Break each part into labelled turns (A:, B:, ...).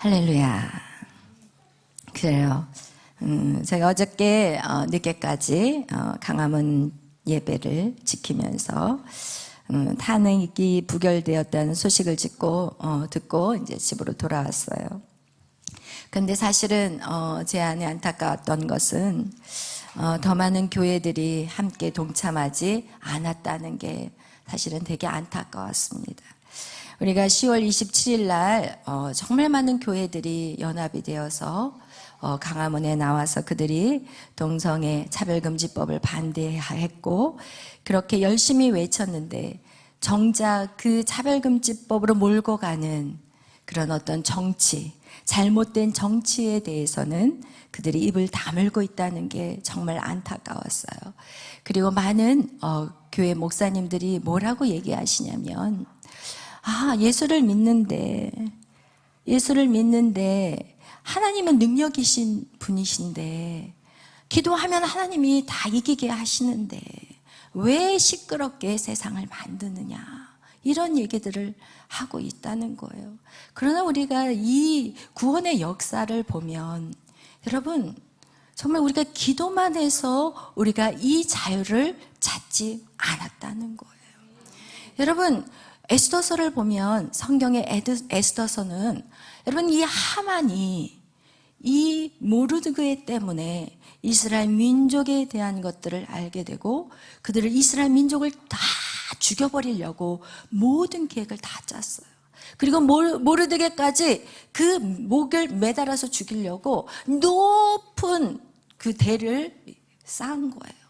A: 할렐루야. 그래요. 제가 어저께 늦게까지 강화문 예배를 지키면서 탄핵이 부결되었다는 소식을 듣고 이제 집으로 돌아왔어요. 근데 사실은 제 안에 안타까웠던 것은 더 많은 교회들이 함께 동참하지 않았다는 게 사실은 되게 안타까웠습니다. 우리가 10월 27일 날 정말 많은 교회들이 연합이 되어서 강화문에 나와서 그들이 동성애 차별금지법을 반대했고 그렇게 열심히 외쳤는데 정작 그 차별금지법으로 몰고 가는 그런 어떤 정치, 잘못된 정치에 대해서는 그들이 입을 다물고 있다는 게 정말 안타까웠어요. 그리고 많은 교회 목사님들이 뭐라고 얘기하시냐면 예수를 믿는데 하나님은 능력이신 분이신데 기도하면 하나님이 다 이기게 하시는데 왜 시끄럽게 세상을 만드느냐, 이런 얘기들을 하고 있다는 거예요. 그러나 우리가 이 구원의 역사를 보면 여러분, 정말 우리가 기도만 해서 우리가 이 자유를 찾지 않았다는 거예요. 여러분, 에스더서를 보면 성경의 에스더서는 여러분 이 하만이 이 모르드그에 때문에 이스라엘 민족에 대한 것들을 알게 되고 그들을 이스라엘 민족을 다 죽여버리려고 모든 계획을 다 짰어요. 그리고 모르드게까지 그 목을 매달아서 죽이려고 높은 그 대를 쌓은 거예요.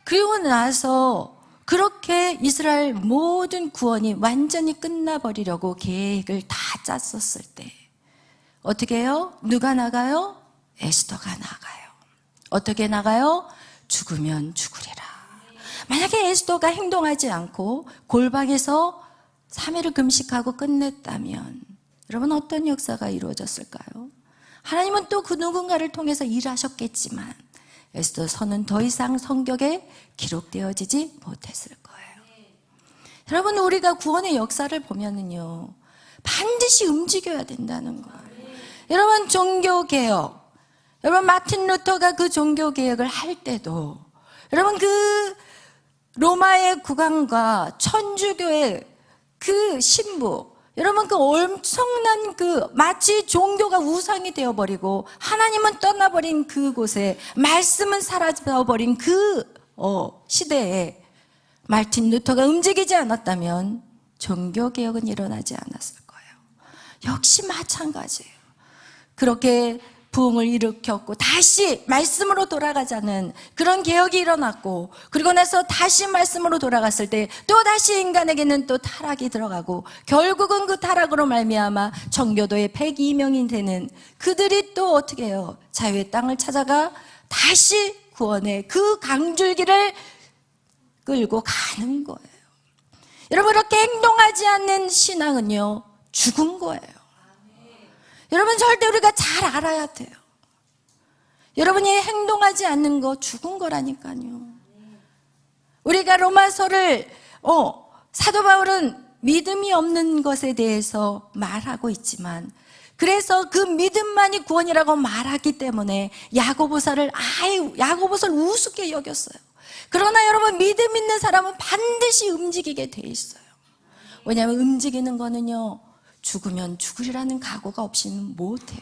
A: 그리고 나서 그렇게 이스라엘 모든 구원이 완전히 끝나버리려고 계획을 다 짰었을 때 어떻게 해요? 누가 나가요? 에스더가 나가요. 어떻게 나가요? 죽으면 죽으리라. 만약에 에스더가 행동하지 않고 골방에서 3일을 금식하고 끝냈다면 여러분 어떤 역사가 이루어졌을까요? 하나님은 또 그 누군가를 통해서 일하셨겠지만 에스더서는 더 이상 성경에 기록되어지지 못했을 거예요. 여러분, 우리가 구원의 역사를 보면은요, 반드시 움직여야 된다는 거예요. 여러분, 종교개혁, 여러분 마틴 루터가 그 종교개혁을 할 때도 여러분 그 로마의 국왕과 천주교의 그 신부, 여러분 그 엄청난 마치 종교가 우상이 되어버리고 하나님은 떠나버린 그곳에 말씀은 사라져버린 그 시대에 마틴 루터가 움직이지 않았다면 종교개혁은 일어나지 않았을 거예요. 역시 마찬가지예요. 그렇게 부흥을 일으켰고 다시 말씀으로 돌아가자는 그런 개혁이 일어났고 그리고 나서 다시 말씀으로 돌아갔을 때 또다시 인간에게는 또 타락이 들어가고 결국은 그 타락으로 말미암아 청교도의 폐기명이 되는 그들이 또 어떻게 해요? 자유의 땅을 찾아가 다시 구원의 그 강줄기를 끌고 가는 거예요. 여러분, 이렇게 행동하지 않는 신앙은요 죽은 거예요. 여러분, 절대 우리가 잘 알아야 돼요. 여러분이 행동하지 않는 거 죽은 거라니까요. 우리가 로마서를 사도 바울은 믿음이 없는 것에 대해서 말하고 있지만 그래서 그 믿음만이 구원이라고 말하기 때문에 야고보서를 우습게 여겼어요. 그러나 여러분, 믿음 있는 사람은 반드시 움직이게 돼 있어요. 왜냐하면 움직이는 거는요 죽으면 죽으리라는 각오가 없이는 못해요.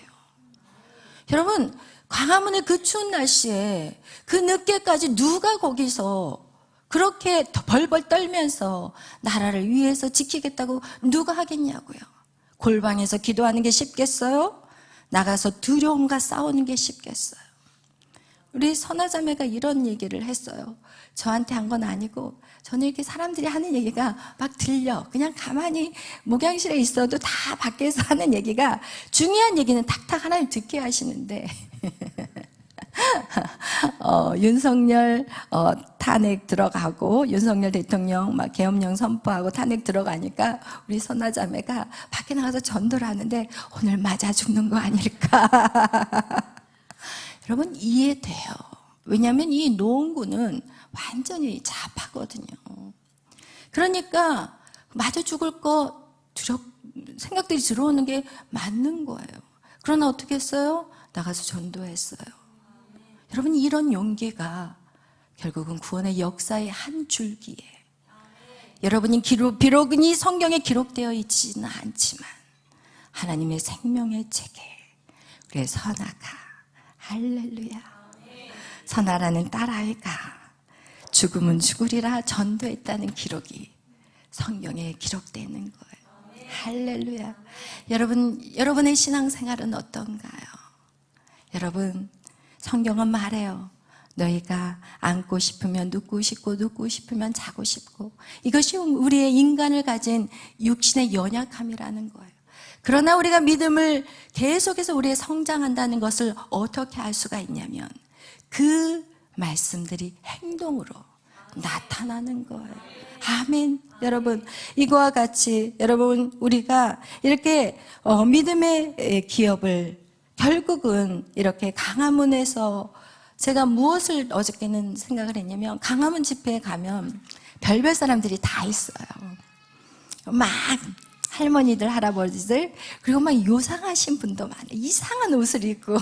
A: 여러분, 광화문의 그 추운 날씨에 그 늦게까지 누가 거기서 그렇게 벌벌 떨면서 나라를 위해서 지키겠다고 누가 하겠냐고요. 골방에서 기도하는 게 쉽겠어요? 나가서 두려움과 싸우는 게 쉽겠어요? 우리 선화자매가 이런 얘기를 했어요. 저한테 한 건 아니고 저는 이렇게 사람들이 하는 얘기가 막 들려. 그냥 가만히 목양실에 있어도 다 밖에서 하는 얘기가 중요한 얘기는 탁탁 하나님 듣게 하시는데 윤석열 탄핵 들어가고 윤석열 대통령 막 계엄령 선포하고 탄핵 들어가니까 우리 선화자매가 밖에 나가서 전도를 하는데 오늘 맞아 죽는 거 아닐까. 여러분, 이해돼요. 왜냐하면 이 노원구는 완전히 좌파거든요. 그러니까 맞아 죽을 거 생각들이 들어오는 게 맞는 거예요. 그러나 어떻게 했어요? 나가서 전도했어요. 여러분, 이런 용기가 결국은 구원의 역사의 한 줄기예요. 여러분이 비록은 이 성경에 기록되어 있지는 않지만 하나님의 생명의 책에 우리의 선아가, 할렐루야, 선아라는 딸아이가 죽음은 죽으리라 전도했다는 기록이 성경에 기록되는 거예요. 할렐루야. 여러분의 신앙생활은 어떤가요? 여러분, 성경은 말해요. 너희가 앉고 싶으면 눕고 싶고 눕고 싶으면 자고 싶고, 이것이 우리의 인간을 가진 육신의 연약함이라는 거예요. 그러나 우리가 믿음을 계속해서 우리의 성장한다는 것을 어떻게 알 수가 있냐면 그 말씀들이 행동으로 나타나는 거예요. 아멘. 여러분, 이거와 같이 여러분, 우리가 이렇게 믿음의 기업을 결국은 이렇게 강화문에서, 제가 무엇을 어저께는 생각을 했냐면, 강화문 집회에 가면 별별 사람들이 다 있어요. 막 할머니들, 할아버지들, 그리고 막 요상하신 분도 많아요. 이상한 옷을 입고.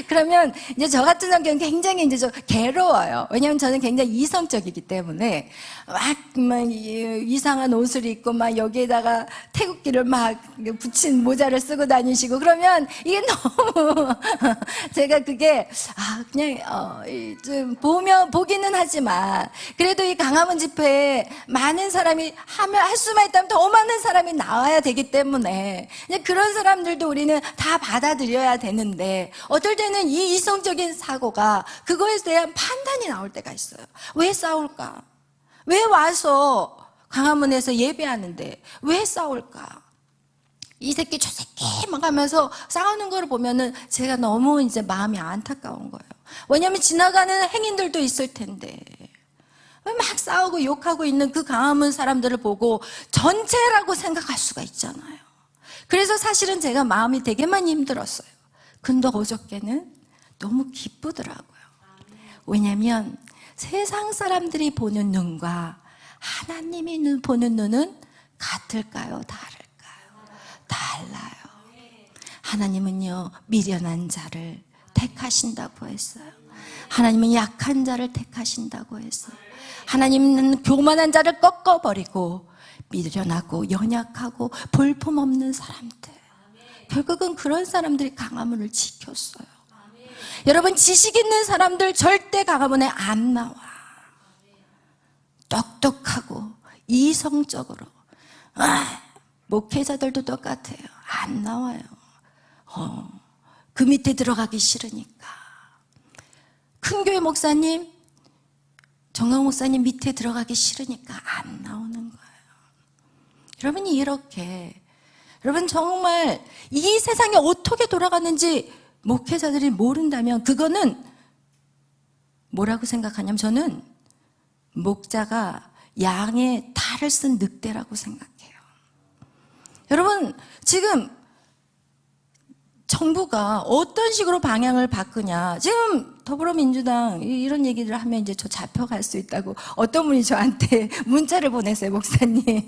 A: 그러면 이제 저 같은 경우는 굉장히 이제 좀 괴로워요. 왜냐하면 저는 굉장히 이성적이기 때문에 막 이상한 옷을 입고 막 여기에다가 태극기를 막 붙인 모자를 쓰고 다니시고, 그러면 이게 너무 제가 그게 그냥 좀 보기는 하지만, 그래도 이 강화문 집회에 많은 사람이 할 수만 있다면 더 많은 사람이 나와야 되기 때문에 그런 사람들도 우리는 다 받아들여야 되는데, 어떨 때는 이 이성적인 사고가 그거에 대한 판단이 나올 때가 있어요. 왜 싸울까? 왜 와서 강화문에서 예배하는데 왜 싸울까? 이 새끼 저 새끼 막 하면서 싸우는 걸 보면은 제가 너무 이제 마음이 안타까운 거예요. 왜냐하면 지나가는 행인들도 있을 텐데 막 싸우고 욕하고 있는 그 강화문 사람들을 보고 전체라고 생각할 수가 있잖아요. 그래서 사실은 제가 마음이 되게 많이 힘들었어요. 근데 어저께는 너무 기쁘더라고요. 왜냐하면 세상 사람들이 보는 눈과 하나님이 보는 눈은 같을까요? 다를까요? 달라요. 하나님은요, 미련한 자를 택하신다고 했어요. 하나님은 약한 자를 택하신다고 했어요. 하나님은 교만한 자를 꺾어버리고 미련하고 연약하고 볼품없는 사람들, 결국은 그런 사람들이 강화문을 지켰어요. 여러분, 지식 있는 사람들 절대 강화문에 안 나와. 똑똑하고 이성적으로 목회자들도 똑같아요. 안 나와요. 그 밑에 들어가기 싫으니까. 큰 교회 목사님, 정강 목사님 밑에 들어가기 싫으니까 안 나오는 거예요. 여러분이 이렇게, 여러분 정말 이 세상이 어떻게 돌아가는지 목회자들이 모른다면 그거는 뭐라고 생각하냐면, 저는 목자가 양의 탈을 쓴 늑대라고 생각해요. 여러분, 지금 정부가 어떤 식으로 방향을 바꾸냐. 지금 더불어민주당 이런 얘기를 하면 이제 저 잡혀갈 수 있다고 어떤 분이 저한테 문자를 보냈어요. 목사님,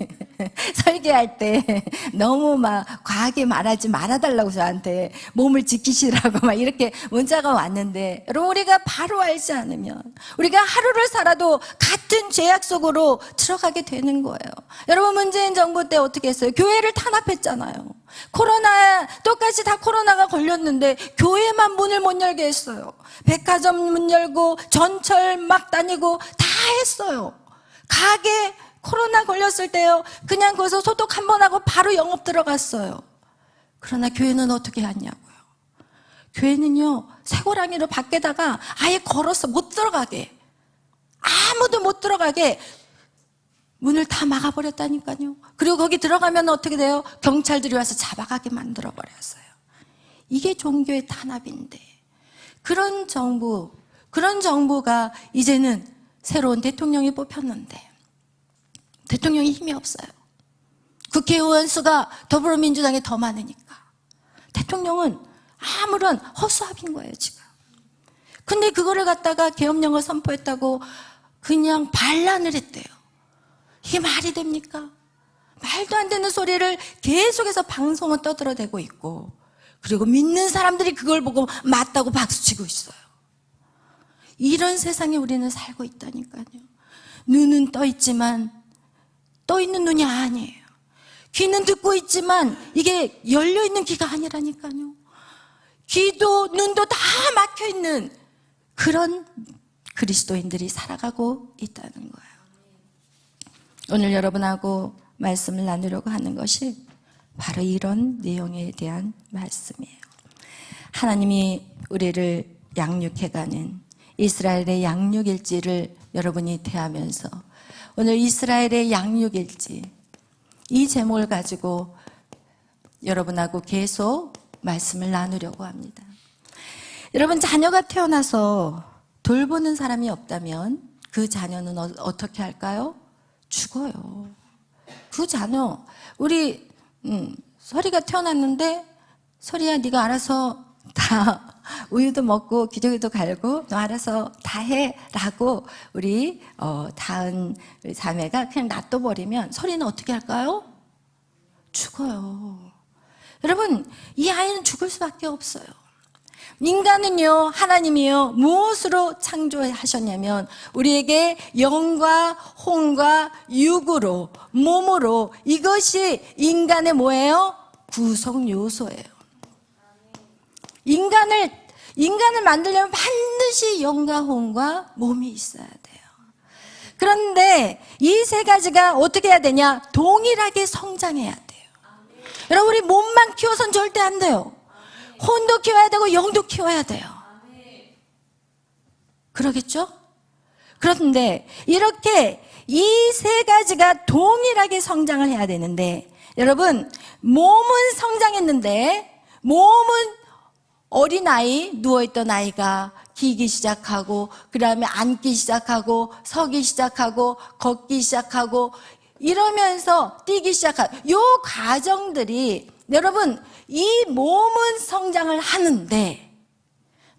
A: 설계할 때 너무 막 과하게 말하지 말아달라고 저한테 몸을 지키시라고 막 이렇게 문자가 왔는데, 여러분, 우리가 바로 알지 않으면 우리가 하루를 살아도 같은 죄악 속으로 들어가게 되는 거예요. 여러분, 문재인 정부 때 어떻게 했어요? 교회를 탄압했잖아요. 코로나, 똑같이 다 코로나가 걸렸는데 교회만 문을 못 열게 했어요. 백화점 문 열고 전철 막 다니고 다 했어요. 가게 코로나 걸렸을 때요, 그냥 거기서 소독 한 번 하고 바로 영업 들어갔어요. 그러나 교회는 어떻게 하냐고요. 교회는요, 새고랑이로 밖에다가 아예 걸어서 못 들어가게, 아무도 못 들어가게 문을 다 막아버렸다니까요. 그리고 거기 들어가면 어떻게 돼요? 경찰들이 와서 잡아가게 만들어버렸어요. 이게 종교의 탄압인데, 그런 정부가 이제는 새로운 대통령이 뽑혔는데 대통령이 힘이 없어요. 국회의원 수가 더불어민주당이 더 많으니까 대통령은 아무런 허수아비인 거예요 지금. 근데 그거를 갖다가 계엄령을 선포했다고 그냥 반란을 했대요. 이게 말이 됩니까? 말도 안 되는 소리를 계속해서 방송을 떠들어대고 있고, 그리고 믿는 사람들이 그걸 보고 맞다고 박수치고 있어요. 이런 세상에 우리는 살고 있다니까요. 눈은 떠 있지만 떠 있는 눈이 아니에요. 귀는 듣고 있지만 이게 열려 있는 귀가 아니라니까요. 귀도 눈도 다 막혀 있는 그런 그리스도인들이 살아가고 있다는 거예요. 오늘 여러분하고 말씀을 나누려고 하는 것이 바로 이런 내용에 대한 말씀이에요. 하나님이 우리를 양육해가는 이스라엘의 양육일지를 여러분이 대하면서 오늘 이스라엘의 양육일지, 이 제목을 가지고 여러분하고 계속 말씀을 나누려고 합니다. 여러분, 자녀가 태어나서 돌보는 사람이 없다면 그 자녀는 어떻게 할까요? 죽어요. 그 자녀, 우리 설이가 태어났는데, 설이야 네가 알아서 다 우유도 먹고 기저귀도 갈고 너 알아서 다 해 라고 우리 다은 자매가 그냥 놔둬버리면 설이는 어떻게 할까요? 죽어요. 여러분, 이 아이는 죽을 수밖에 없어요. 인간은요, 하나님이요, 무엇으로 창조하셨냐면 우리에게 영과 혼과 육으로, 몸으로, 이것이 인간의 뭐예요? 구성 요소예요. 인간을 만들려면 반드시 영과 혼과 몸이 있어야 돼요. 그런데 이 세 가지가 어떻게 해야 되냐? 동일하게 성장해야 돼요. 여러분, 우리 몸만 키워서는 절대 안 돼요. 혼도 키워야 되고 영도 키워야 돼요. 그러겠죠? 그런데 이렇게 이 세 가지가 동일하게 성장을 해야 되는데, 여러분, 몸은 성장했는데 몸은 어린아이, 누워있던 아이가 기기 시작하고, 그 다음에 앉기 시작하고, 서기 시작하고, 걷기 시작하고, 이러면서 뛰기 시작하고, 요 과정들이, 여러분, 이 몸은 성장을 하는데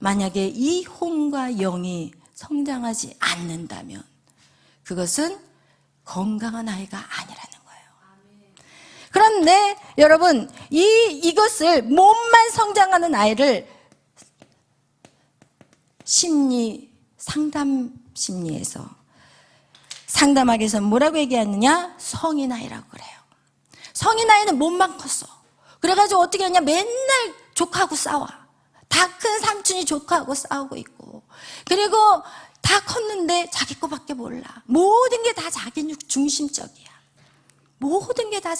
A: 만약에 이 혼과 영이 성장하지 않는다면 그것은 건강한 아이가 아니라는 거예요. 그런데 여러분, 이것을 몸만 성장하는 아이를 상담 심리에서 상담학에서 뭐라고 얘기하느냐? 성인 아이라고 그래요. 성인 아이는 몸만 컸어. 그래가지고 어떻게 하냐? 맨날 조카하고 싸워. 다 큰 삼촌이 조카하고 싸우고 있고, 그리고 다 컸는데 자기 거밖에 몰라. 모든 게 다 자기 중심적이야. 모든 게 다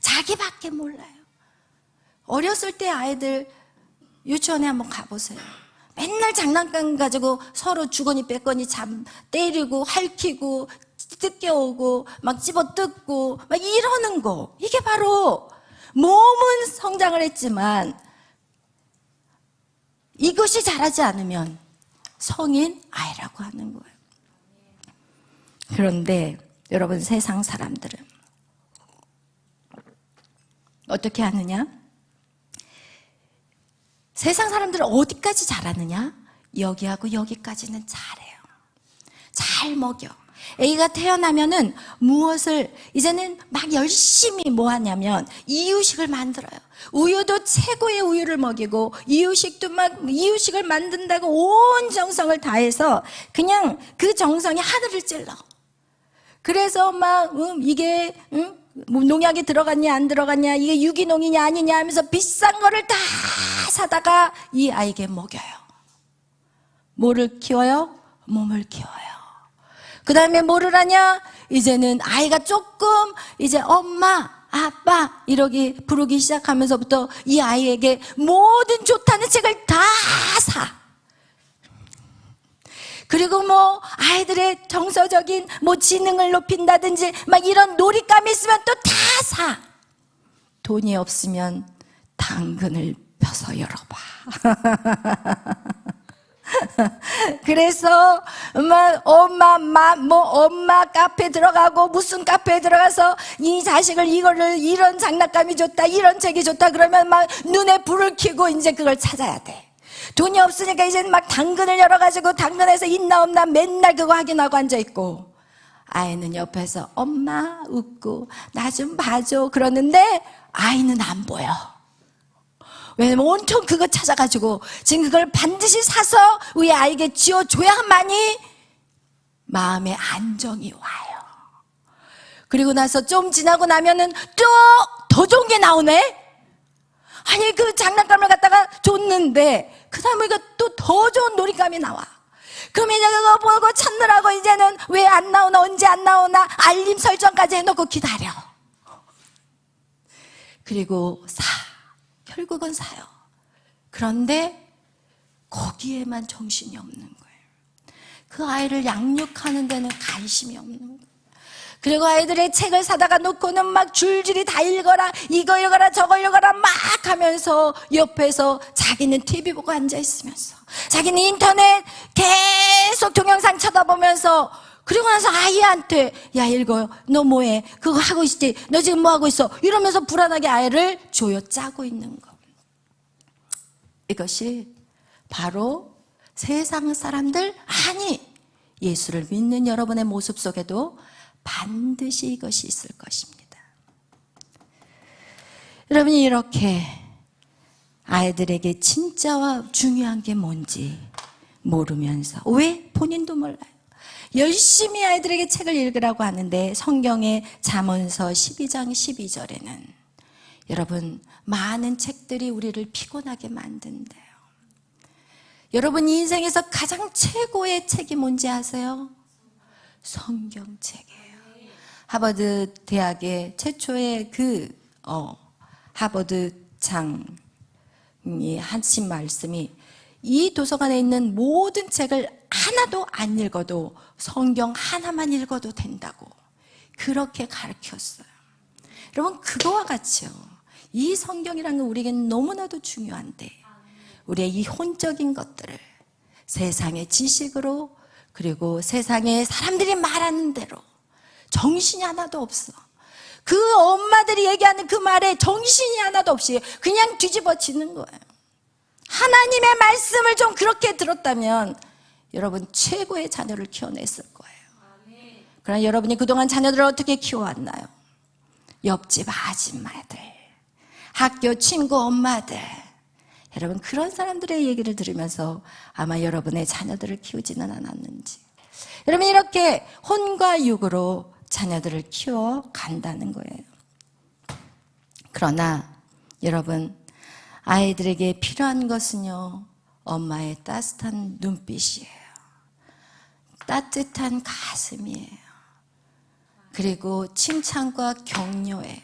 A: 자기밖에 몰라요. 어렸을 때 아이들 유치원에 한번 가보세요. 맨날 장난감 가지고 서로 주거니 뺏거니 때리고 핥히고 뜯겨오고 막 집어뜯고 막 이러는 거, 이게 바로 몸은 성장을 했지만 이것이 자라지 않으면 성인 아이라고 하는 거예요. 그런데 여러분, 세상 사람들은 어떻게 하느냐? 세상 사람들은 어디까지 자라느냐? 여기하고 여기까지는 잘해요. 잘 먹여. 애기가 태어나면은 무엇을 이제는 막 열심히 뭐 하냐면 이유식을 만들어요. 우유도 최고의 우유를 먹이고, 이유식도 막 이유식을 만든다고 온 정성을 다해서 그냥 그 정성이 하늘을 찔러. 그래서 막 이게 농약이 들어갔냐 안 들어갔냐, 이게 유기농이냐 아니냐 하면서 비싼 거를 다 사다가 이 아이에게 먹여요. 뭐를 키워요? 몸을 키워요. 그 다음에 뭐를 하냐? 이제는 아이가 조금 이제 엄마, 아빠 이러기 부르기 시작하면서부터 이 아이에게 모든 좋다는 책을 다 사. 그리고 뭐 아이들의 정서적인 뭐 지능을 높인다든지 막 이런 놀잇감이 있으면 또 다 사. 돈이 없으면 당근을 펴서 열어봐. 그래서 엄마 카페 들어가고 무슨 카페에 들어가서 이 자식을 이런 장난감이 좋다, 이런 책이 좋다 그러면 막 눈에 불을 켜고 이제 그걸 찾아야 돼. 돈이 없으니까 이제는 막 당근을 열어가지고 당근에서 있나 없나 맨날 그거 확인하고 앉아있고, 아이는 옆에서 엄마 웃고 나 좀 봐줘 그러는데 아이는 안 보여. 왜냐면 온통 그거 찾아가지고 지금 그걸 반드시 사서 우리 아이에게 쥐어줘야만이 마음의 안정이 와요. 그리고 나서 좀 지나고 나면은 또 더 좋은 게 나오네. 아니 그 장난감을 갖다가 줬는데 그 다음에 이거 또 더 좋은 놀이감이 나와. 그럼 이제 그거 보고 찾느라고 이제는 왜 안 나오나 언제 안 나오나 알림 설정까지 해놓고 기다려. 그리고 결국은 사요. 그런데 거기에만 정신이 없는 거예요. 그 아이를 양육하는 데는 관심이 없는 거예요. 그리고 아이들의 책을 사다가 놓고는 막 줄줄이 다 읽어라, 이거 읽어라, 저거 읽어라 막 하면서 옆에서 자기는 TV 보고 앉아있으면서 자기는 인터넷 계속 동영상 쳐다보면서 그리고 나서 아이한테 야 읽어요, 너 뭐해, 그거 하고 있지, 너 지금 뭐 하고 있어 이러면서 불안하게 아이를 조여짜고 있는 거. 이것이 바로 세상 사람들, 아니 예수를 믿는 여러분의 모습 속에도 반드시 이것이 있을 것입니다. 여러분이 이렇게 아이들에게 진짜와 중요한 게 뭔지 모르면서, 왜? 본인도 몰라요. 열심히 아이들에게 책을 읽으라고 하는데 성경의 잠언서 12장 12절에는 여러분 많은 책들이 우리를 피곤하게 만든대요. 여러분 인생에서 가장 최고의 책이 뭔지 아세요? 성경책이에요. 하버드 대학의 최초의 하버드 장이 하신 말씀이 이 도서관에 있는 모든 책을 하나도 안 읽어도 성경 하나만 읽어도 된다고 그렇게 가르쳤어요. 여러분 그거와 같이요, 이 성경이라는 건 우리에게는 너무나도 중요한데 우리의 이 혼적인 것들을 세상의 지식으로 그리고 세상에 사람들이 말하는 대로 정신이 하나도 없어. 그 엄마들이 얘기하는 그 말에 정신이 하나도 없이 그냥 뒤집어지는 거예요. 하나님의 말씀을 좀 그렇게 들었다면 여러분 최고의 자녀를 키워냈을 거예요. 그러나 여러분이 그동안 자녀들을 어떻게 키워왔나요? 옆집 아줌마들, 학교 친구 엄마들, 여러분 그런 사람들의 얘기를 들으면서 아마 여러분의 자녀들을 키우지는 않았는지, 여러분 이렇게 혼과 육으로 자녀들을 키워간다는 거예요. 그러나 여러분 아이들에게 필요한 것은요, 엄마의 따뜻한 눈빛이에요. 따뜻한 가슴이에요. 그리고 칭찬과 격려예요.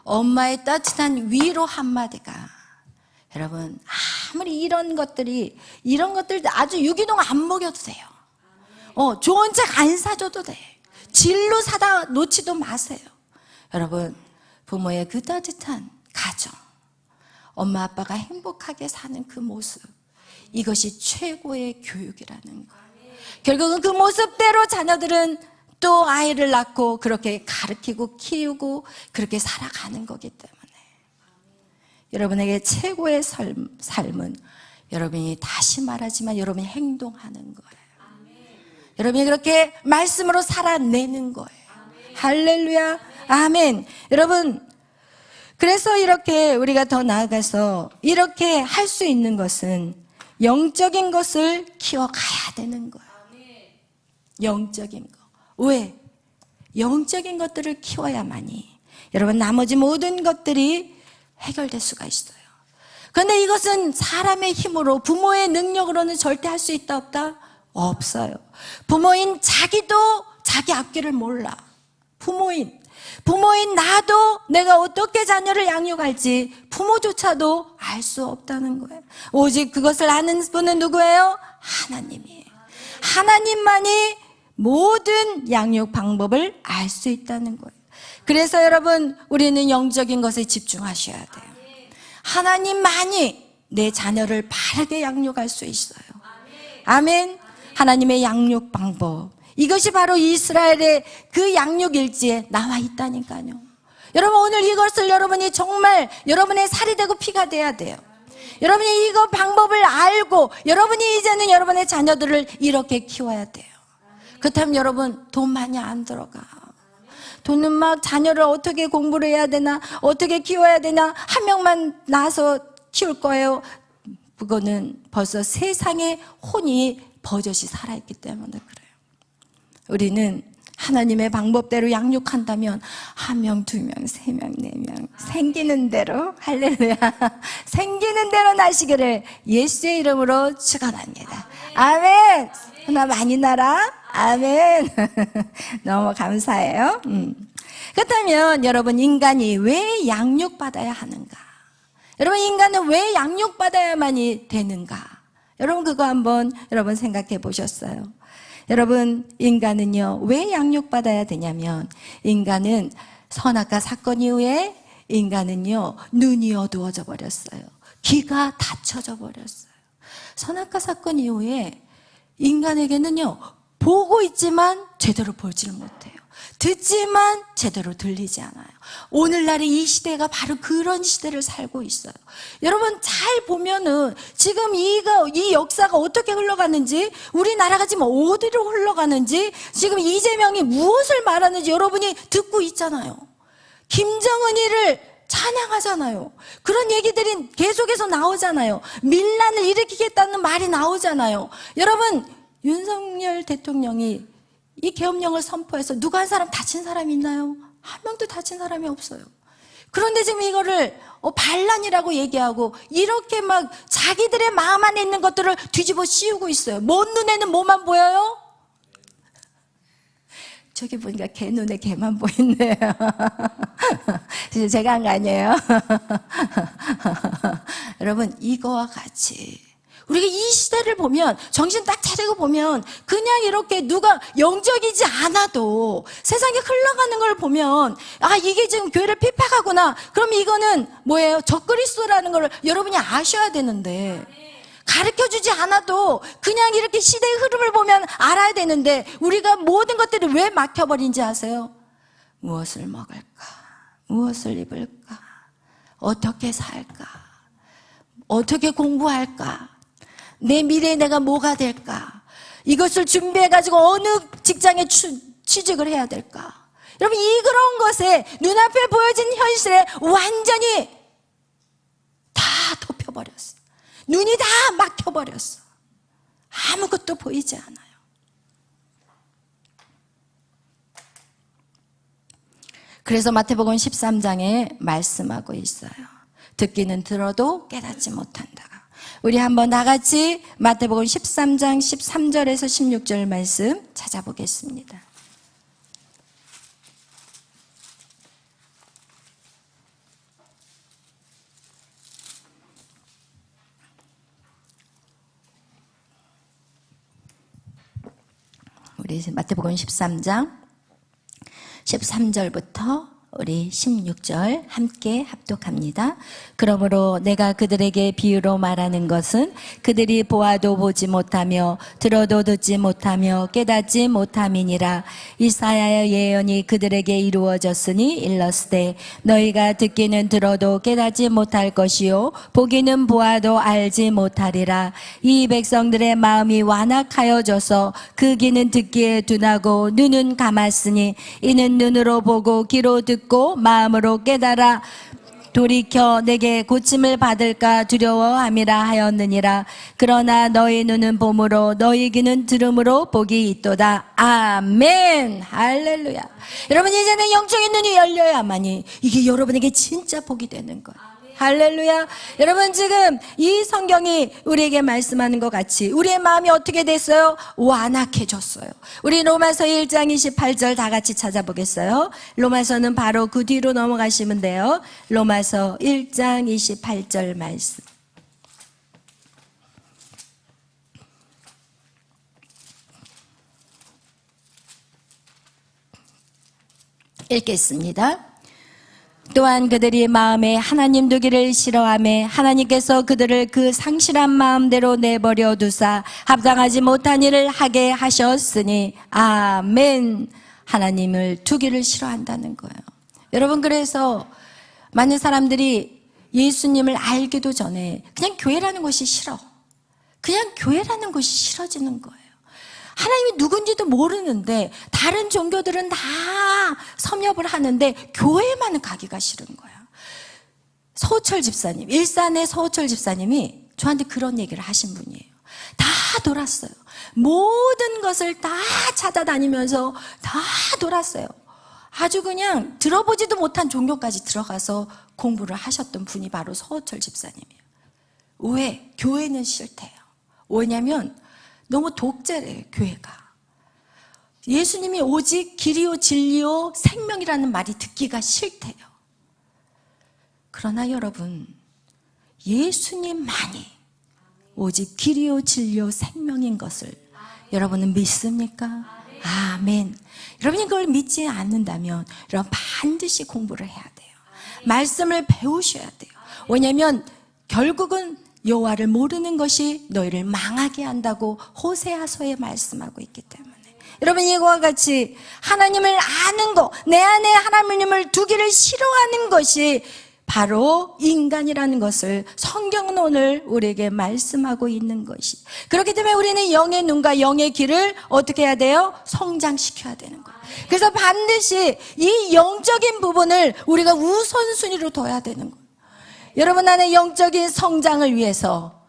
A: 엄마의 따뜻한 위로 한마디가, 여러분 아무리 이런 것들 아주 유기농 안 먹여도 돼요. 좋은 책 안 사줘도 돼. 진로 사다 놓지도 마세요. 여러분 부모의 그 따뜻한 가정, 엄마 아빠가 행복하게 사는 그 모습, 이것이 최고의 교육이라는 거예요. 결국은 그 모습대로 자녀들은 또 아이를 낳고 그렇게 가르치고 키우고 그렇게 살아가는 거기 때문에 여러분에게 최고의 삶은 여러분이 다시 말하지만 여러분이 행동하는 거예요. 여러분이 그렇게 말씀으로 살아내는 거예요. 할렐루야, 아멘. 여러분 그래서 이렇게 우리가 더 나아가서 이렇게 할 수 있는 것은 영적인 것을 키워가야 되는 거예요. 영적인 거. 왜? 영적인 것들을 키워야만이 여러분 나머지 모든 것들이 해결될 수가 있어요. 그런데 이것은 사람의 힘으로, 부모의 능력으로는 절대 할 수 있다 없다? 없어요. 부모인 자기도 자기 앞길을 몰라. 부모인 나도 내가 어떻게 자녀를 양육할지 부모조차도 알 수 없다는 거예요. 오직 그것을 아는 분은 누구예요? 하나님이에요. 하나님만이 모든 양육 방법을 알 수 있다는 거예요. 그래서 여러분 우리는 영적인 것에 집중하셔야 돼요. 하나님만이 내 자녀를 바르게 양육할 수 있어요. 아멘. 하나님의 양육 방법, 이것이 바로 이스라엘의 그 양육 일지에 나와 있다니까요. 여러분 오늘 이것을 여러분이 정말 여러분의 살이 되고 피가 돼야 돼요. 여러분이 이거 방법을 알고 여러분이 이제는 여러분의 자녀들을 이렇게 키워야 돼요. 그렇다면 여러분 돈 많이 안 들어가. 돈은 막 자녀를 어떻게 공부를 해야 되나, 어떻게 키워야 되나, 한 명만 낳아서 키울 거예요. 그거는 벌써 세상의 혼이 버젓이 살아있기 때문에 그래요. 우리는 하나님의 방법대로 양육한다면 한 명, 두 명, 세 명, 네 명 생기는 대로, 할렐루야, 생기는 대로 나시기를 예수의 이름으로 축원합니다. 아멘. 나 많이 나라. 아멘. 너무 감사해요. 그렇다면 여러분, 인간이 왜 양육받아야 하는가? 여러분, 인간은 왜 양육받아야만이 되는가? 여러분, 그거 한번 여러분 생각해 보셨어요? 여러분, 인간은요, 왜 양육받아야 되냐면, 인간은 선악과 사건 이후에 인간은요, 눈이 어두워져 버렸어요. 귀가 닫혀져 버렸어요. 선악과 사건 이후에 인간에게는요, 보고 있지만 제대로 보지를 못해요. 듣지만 제대로 들리지 않아요. 오늘날의 이 시대가 바로 그런 시대를 살고 있어요. 여러분, 잘 보면은 지금 이 역사가 어떻게 흘러가는지, 우리나라가 지금 어디로 흘러가는지, 지금 이재명이 무엇을 말하는지 여러분이 듣고 있잖아요. 김정은이를 찬양하잖아요. 그런 얘기들이 계속해서 나오잖아요. 밀란을 일으키겠다는 말이 나오잖아요. 여러분, 윤석열 대통령이 이 계엄령을 선포해서 누가 한 사람 다친 사람이 있나요? 한 명도 다친 사람이 없어요. 그런데 지금 이거를 반란이라고 얘기하고 이렇게 막 자기들의 마음 안에 있는 것들을 뒤집어 씌우고 있어요. 먼 눈에는 뭐만 보여요? 저기 보니까 개 눈에 개만 보이네요. 제가 한 거 아니에요? 여러분, 이거와 같이 우리가 이 시대를 보면, 정신 딱 차리고 보면, 그냥 이렇게 누가 영적이지 않아도 세상에 흘러가는 걸 보면, 아, 이게 지금 교회를 핍박하구나. 그럼 이거는 뭐예요? 적그리스도라는 걸 여러분이 아셔야 되는데, 가르쳐주지 않아도 그냥 이렇게 시대의 흐름을 보면 알아야 되는데, 우리가 모든 것들이 왜 막혀버린지 아세요? 무엇을 먹을까? 무엇을 입을까? 어떻게 살까? 어떻게 공부할까? 내 미래에 내가 뭐가 될까? 이것을 준비해가지고 어느 직장에 취직을 해야 될까? 여러분, 그런 것에 눈앞에 보여진 현실에 완전히 다 덮여버렸어. 눈이 다 막혀버렸어. 아무것도 보이지 않아요. 그래서 마태복음 13장에 말씀하고 있어요. 듣기는 들어도 깨닫지 못한다. 우리 한번 다 같이 마태복음 13장 13절에서 16절 말씀 찾아보겠습니다. 우리 마태복음 13장 13절부터 우리 16절 함께 합독합니다. 그러므로 내가 그들에게 비유로 말하는 것은 그들이 보아도 보지 못하며 들어도 듣지 못하며 깨닫지 못함이니라. 이사야의 예언이 그들에게 이루어졌으니 일렀으되 너희가 듣기는 들어도 깨닫지 못할 것이요 보기는 보아도 알지 못하리라. 이 백성들의 마음이 완악하여져서 그 귀는 듣기에 둔하고 눈은 감았으니 이는 눈으로 보고 귀로 듣고 마음으로 깨달아 돌이켜 내게 고침을 받을까 두려워함이라 하였느니라. 그러나 너희 눈은 봄으로 너희 귀는 들음으로 복이 있도다. 아멘. 할렐루야. 여러분, 이제는 영적인 눈이 열려야만이 이게 여러분에게 진짜 복이 되는 거예요. 할렐루야. 여러분, 지금 이 성경이 우리에게 말씀하는 것 같이 우리의 마음이 어떻게 됐어요? 완악해졌어요. 우리 로마서 1장 28절 다 같이 찾아보겠어요? 로마서는 바로 그 뒤로 넘어가시면 돼요. 로마서 1장 28절 말씀 읽겠습니다. 또한 그들이 마음에 하나님 두기를 싫어하며 하나님께서 그들을 그 상실한 마음대로 내버려 두사 합당하지 못한 일을 하게 하셨으니 아멘. 하나님을 두기를 싫어한다는 거예요. 여러분, 그래서 많은 사람들이 예수님을 알기도 전에 그냥 교회라는 것이 싫어. 그냥 교회라는 것이 싫어지는 거예요. 하나님이 누군지도 모르는데 다른 종교들은 다 섭렵을 하는데 교회만 가기가 싫은 거야. 서우철 집사님, 일산의 서우철 집사님이 저한테 그런 얘기를 하신 분이에요. 다 돌았어요. 모든 것을 다 찾아다니면서 다 돌았어요. 아주 그냥 들어보지도 못한 종교까지 들어가서 공부를 하셨던 분이 바로 서우철 집사님이에요. 왜? 교회는 싫대요. 왜냐면 너무 독재래요, 교회가. 예수님이 오직 길이요 진리요 생명이라는 말이 듣기가 싫대요. 그러나 여러분, 예수님만이 오직 길이요 진리요 생명인 것을 여러분은 믿습니까? 아멘. 여러분이 그걸 믿지 않는다면 여러분 반드시 공부를 해야 돼요. 말씀을 배우셔야 돼요. 왜냐하면 결국은 여호와를 모르는 것이 너희를 망하게 한다고 호세아서에 말씀하고 있기 때문에, 여러분 이거와 같이 하나님을 아는 것, 내 안에 하나님을 두기를 싫어하는 것이 바로 인간이라는 것을 성경은 오늘 우리에게 말씀하고 있는 것이, 그렇기 때문에 우리는 영의 눈과 영의 귀를 어떻게 해야 돼요? 성장시켜야 되는 거예요. 그래서 반드시 이 영적인 부분을 우리가 우선순위로 둬야 되는 거예요. 여러분 안에 영적인 성장을 위해서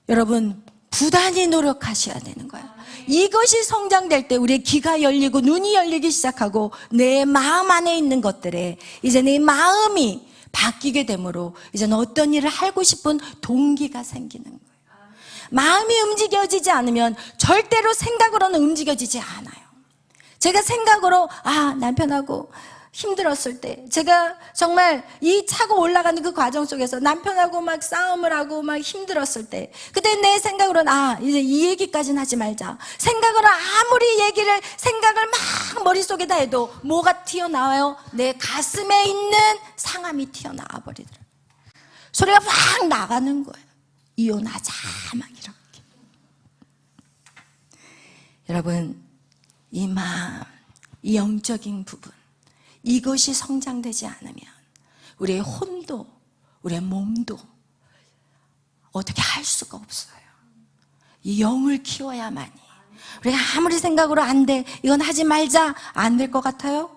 A: 여러분 부단히 노력하셔야 되는 거예요. 이것이 성장될 때 우리의 귀가 열리고 눈이 열리기 시작하고 내 마음 안에 있는 것들에 이제 내 마음이 바뀌게 되므로 이제는 어떤 일을 하고 싶은 동기가 생기는 거예요. 마음이 움직여지지 않으면 절대로 생각으로는 움직여지지 않아요. 제가 생각으로 남편하고 힘들었을 때, 제가 정말 이 차고 올라가는 그 과정 속에서 남편하고 막 싸움을 하고 막 힘들었을 때, 그때 내 생각으로는 이제 이 얘기까지는 하지 말자. 생각으로 아무리 생각을 막 머릿속에다 해도 뭐가 튀어나와요? 내 가슴에 있는 상함이 튀어나와 버리더라고요. 소리가 확 나가는 거예요. 이혼하자 막 이렇게. 여러분, 이 마음, 이 영적인 부분, 이것이 성장되지 않으면 우리의 혼도, 우리의 몸도 어떻게 할 수가 없어요. 이 영을 키워야만이. 우리가 아무리 생각으로 안 돼, 이건 하지 말자, 안 될 것 같아요?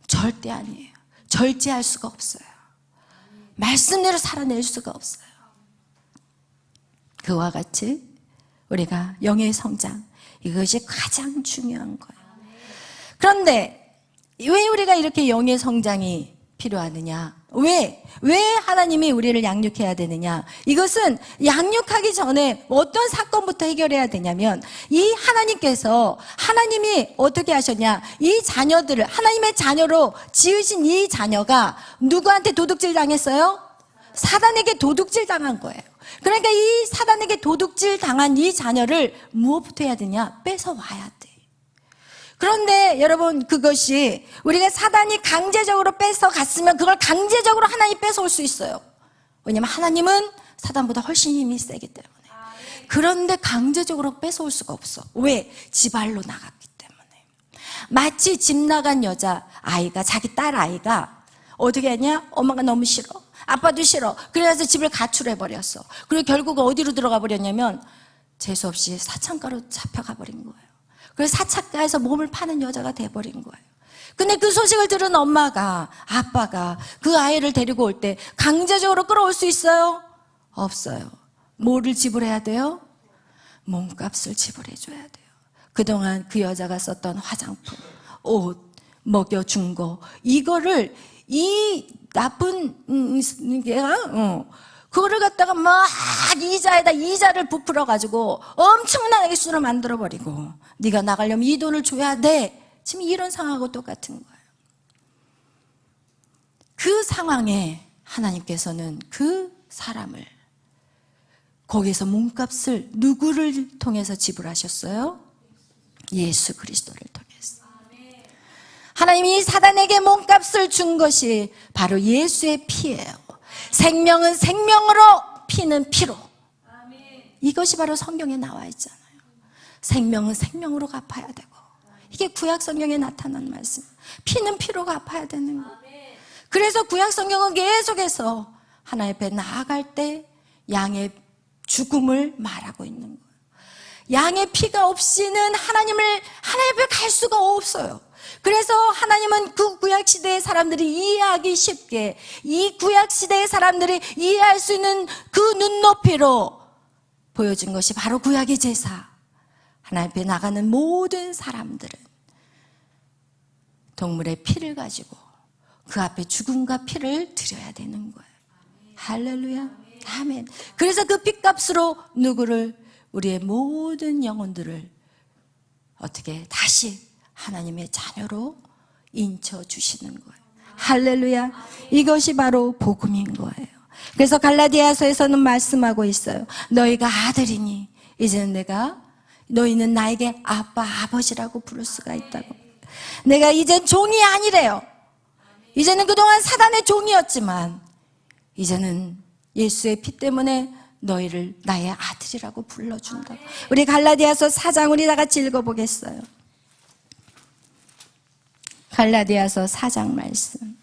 A: 절대 아니에요. 절제할 수가 없어요. 말씀대로 살아낼 수가 없어요. 그와 같이 우리가 영의 성장, 이것이 가장 중요한 거예요. 그런데 왜 우리가 이렇게 영의 성장이 필요하느냐? 왜 하나님이 우리를 양육해야 되느냐? 이것은 양육하기 전에 어떤 사건부터 해결해야 되냐면, 이 하나님이 어떻게 하셨냐? 이 자녀들을, 하나님의 자녀로 지으신 이 자녀가 누구한테 도둑질 당했어요? 사단에게 도둑질 당한 거예요. 그러니까 이 사단에게 도둑질 당한 이 자녀를 무엇부터 해야 되냐? 뺏어와야 돼. 그런데 여러분, 그것이 우리가 사단이 강제적으로 뺏어갔으면 그걸 강제적으로 하나님이 뺏어올 수 있어요. 왜냐하면 하나님은 사단보다 훨씬 힘이 세기 때문에. 그런데 강제적으로 뺏어올 수가 없어. 왜? 지발로 나갔기 때문에. 마치 집 나간 여자아이가, 자기 딸아이가 어떻게 하냐? 엄마가 너무 싫어, 아빠도 싫어. 그래서 집을 가출해버렸어. 그리고 결국 어디로 들어가 버렸냐면 재수없이 사창가로 잡혀가 버린 거예요. 그래서 사창가에서 몸을 파는 여자가 돼버린 거예요. 근데 그 소식을 들은 엄마가, 아빠가 그 아이를 데리고 올 때 강제적으로 끌어올 수 있어요? 없어요. 뭐를 지불해야 돼요? 몸값을 지불해줘야 돼요. 그동안 그 여자가 썼던 화장품, 옷, 먹여준 거, 이거를 이 나쁜 걔가 그거를 갖다가 막 이자에다 이자를 부풀어 가지고 엄청난 액수를 만들어 버리고, 네가 나가려면 이 돈을 줘야 돼. 지금 이런 상황하고 똑같은 거예요. 그 상황에 하나님께서는 그 사람을, 거기에서 몸값을 누구를 통해서 지불하셨어요? 예수 그리스도를 통해서. 하나님이 사단에게 몸값을 준 것이 바로 예수의 피예요. 생명은 생명으로, 피는 피로. 이것이 바로 성경에 나와 있잖아요. 생명은 생명으로 갚아야 되고, 이게 구약 성경에 나타난 말씀. 피는 피로 갚아야 되는 거예요. 그래서 구약 성경은 계속해서 하나님 앞에 나아갈 때 양의 죽음을 말하고 있는 거예요. 양의 피가 없이는 하나님 앞에 갈 수가 없어요. 그래서 하나님은 그 구약시대의 사람들이 이해하기 쉽게, 이 구약시대의 사람들이 이해할 수 있는 그 눈높이로 보여준 것이 바로 구약의 제사. 하나님 앞에 나가는 모든 사람들은 동물의 피를 가지고 그 앞에 죽음과 피를 드려야 되는 거예요. 할렐루야. 아멘. 그래서 그 핏값으로 누구를, 우리의 모든 영혼들을 어떻게 다시 하나님의 자녀로 인쳐 주시는 거예요. 할렐루야. 이것이 바로 복음인 거예요. 그래서 갈라디아서에서는 말씀하고 있어요. 너희가 아들이니 이제는 너희는 나에게 아빠, 아버지라고 부를 수가 있다고. 내가 이젠 종이 아니래요. 이제는 그동안 사단의 종이었지만 이제는 예수의 피 때문에 너희를 나의 아들이라고 불러준다고. 우리 갈라디아서 4장 우리 다 같이 읽어보겠어요. 갈라디아서 4장 말씀.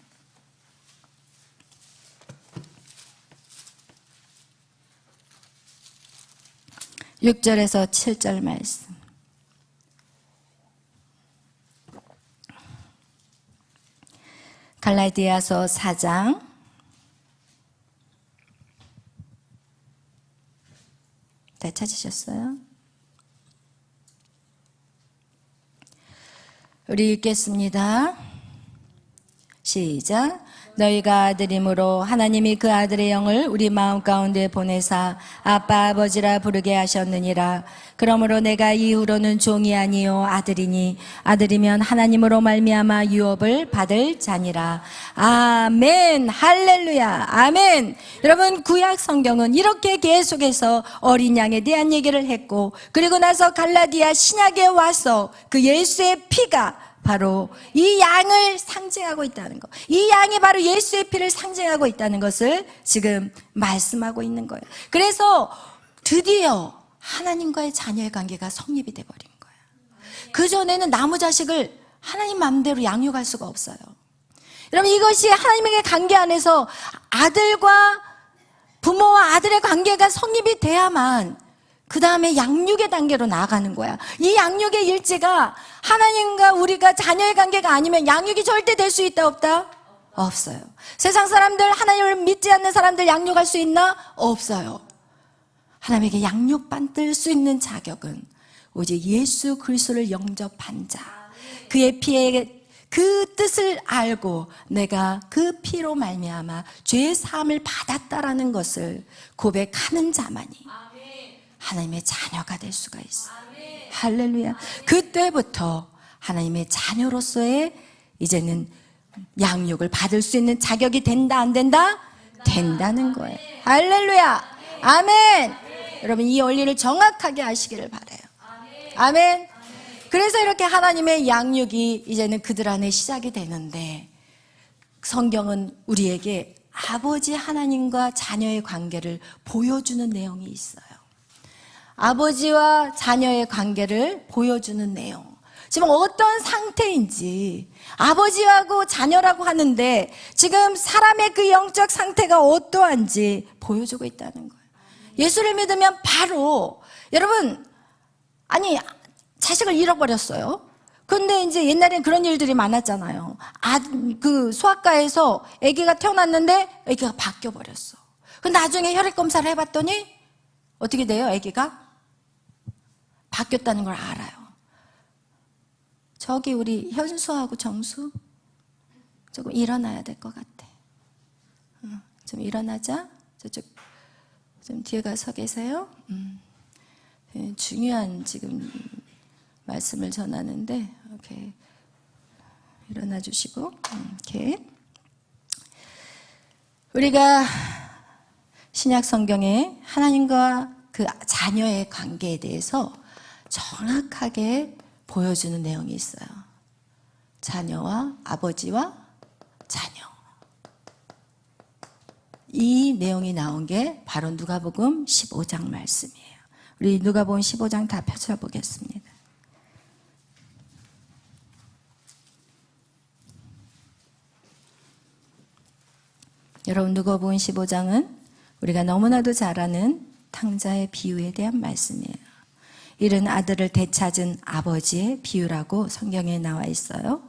A: 6절에서 7절 말씀. 갈라디아서 4장 다 찾으셨어요? 우리 읽겠습니다. 시작. 너희가 아들이므로 하나님이 그 아들의 영을 우리 마음 가운데 보내사 아빠 아버지라 부르게 하셨느니라. 그러므로 내가 이후로는 종이 아니요 아들이니 아들이면 하나님으로 말미암아 유업을 받을 자니라. 아멘. 할렐루야. 아멘. 여러분, 구약 성경은 이렇게 계속해서 어린 양에 대한 얘기를 했고, 그리고 나서 갈라디아 신약에 와서 그 예수의 피가 바로 이 양을 상징하고 있다는 것, 이 양이 바로 예수의 피를 상징하고 있다는 것을 지금 말씀하고 있는 거예요. 그래서 드디어 하나님과의 자녀의 관계가 성립이 돼버린 거예요. 그전에는 나무 자식을 하나님 마음대로 양육할 수가 없어요. 여러분, 이것이 하나님에게 관계 안에서 아들과 부모와 아들의 관계가 성립이 돼야만 그 다음에 양육의 단계로 나아가는 거야. 이 양육의 일지가 하나님과 우리가 자녀의 관계가 아니면 양육이 절대 될 수 있다 없다? 없어요. 세상 사람들, 하나님을 믿지 않는 사람들 양육할 수 있나? 없어요. 하나님에게 양육받을 수 있는 자격은 오직 예수 그리스도를 영접한 자, 그의 피에 그 뜻을 알고 내가 그 피로 말미암아 죄의 사함을 받았다라는 것을 고백하는 자만이 하나님의 자녀가 될 수가 있어요. 할렐루야. 그때부터 하나님의 자녀로서의 이제는 양육을 받을 수 있는 자격이 된다 안 된다? 된다는 거예요. 할렐루야. 아멘. 여러분, 이 원리를 정확하게 아시기를 바라요. 아멘. 그래서 이렇게 하나님의 양육이 이제는 그들 안에 시작이 되는데, 성경은 우리에게 아버지 하나님과 자녀의 관계를 보여주는 내용이 있어요. 아버지와 자녀의 관계를 보여주는 내용. 지금 어떤 상태인지, 아버지하고 자녀라고 하는데 지금 사람의 그 영적 상태가 어떠한지 보여주고 있다는 거예요. 예수를 믿으면 바로, 여러분, 아니, 자식을 잃어버렸어요. 근데 이제 옛날엔 그런 일들이 많았잖아요. 그 소아과에서 아기가 태어났는데 아기가 바뀌어버렸어. 근데 나중에 혈액검사를 해봤더니 어떻게 돼요? 아기가 바뀌었다는 걸 알아요. 저기 우리 현수하고 정수 조금 일어나야 될 것 같아. 좀 일어나자. 저쪽 좀 뒤에 가서 계세요. 중요한 지금 말씀을 전하는데, 이렇게 일어나 주시고, 이렇게 우리가 신약 성경에 하나님과 그 자녀의 관계에 대해서 정확하게 보여주는 내용이 있어요. 자녀와 아버지와 자녀. 이 내용이 나온 게 바로 누가복음 15장 말씀이에요. 우리 누가복음 15장 다 펼쳐보겠습니다. 여러분, 누가복음 15장은 우리가 너무나도 잘 아는 탕자의 비유에 대한 말씀이에요. 잃은 아들을 되찾은 아버지의 비유라고 성경에 나와 있어요.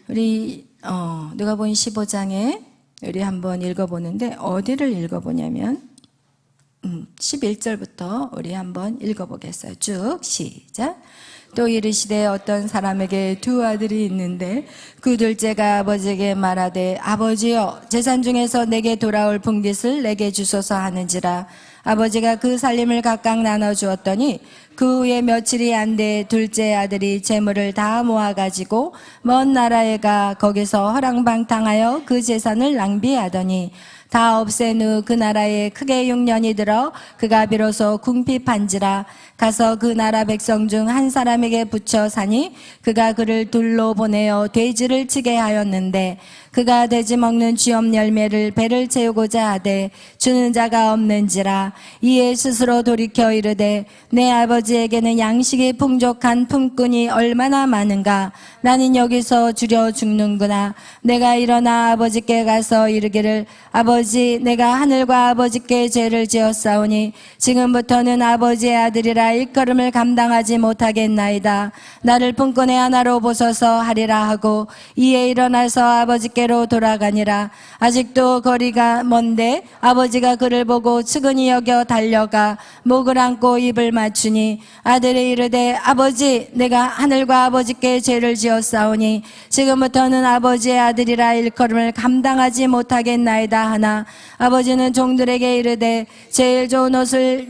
A: 우리 누가복음 15장에 우리 한번 읽어보는데 어디를 읽어보냐면 11절부터 우리 한번 읽어보겠어요. 쭉 시작. 또 이르시되 어떤 사람에게 두 아들이 있는데 그 둘째가 아버지에게 말하되 아버지여 재산 중에서 내게 돌아올 분깃을 내게 주소서 하는지라. 아버지가 그 살림을 각각 나눠 주었더니 그 후에 며칠이 안 돼 둘째 아들이 재물을 다 모아가지고 먼 나라에 가 거기서 허랑방탕하여 그 재산을 낭비하더니 다 없앤 후 그 나라에 크게 6년이 들어 그가 비로소 궁핍한지라. 가서 그 나라 백성 중 한 사람에게 붙여 사니 그가 그를 둘로 보내어 돼지를 치게 하였는데 그가 돼지 먹는 쥐엄 열매를 배를 채우고자 하되 주는 자가 없는지라. 이에 스스로 돌이켜 이르되 내 아버지에게는 양식이 풍족한 품꾼이 얼마나 많은가. 나는 여기서 주려 죽는구나. 내가 일어나 아버지께 가서 이르기를 아버지 내가 하늘과 아버지께 죄를 지었사오니 지금부터는 아버지의 아들이라 일컬음을 감당하지 못하겠나이다. 나를 품꾼의 하나로 보소서 하리라 하고 이에 일어나서 아버지께로 돌아가니라. 아직도 거리가 먼데 아버지가 그를 보고 측은히 여겨 달려가 목을 안고 입을 맞추니 아들이 이르되 아버지 내가 하늘과 아버지께 죄를 지었사오니 지금부터는 아버지의 아들이라 일컬음을 감당하지 못하겠나이다 하나 아버지는 종들에게 이르되 제일 좋은 옷을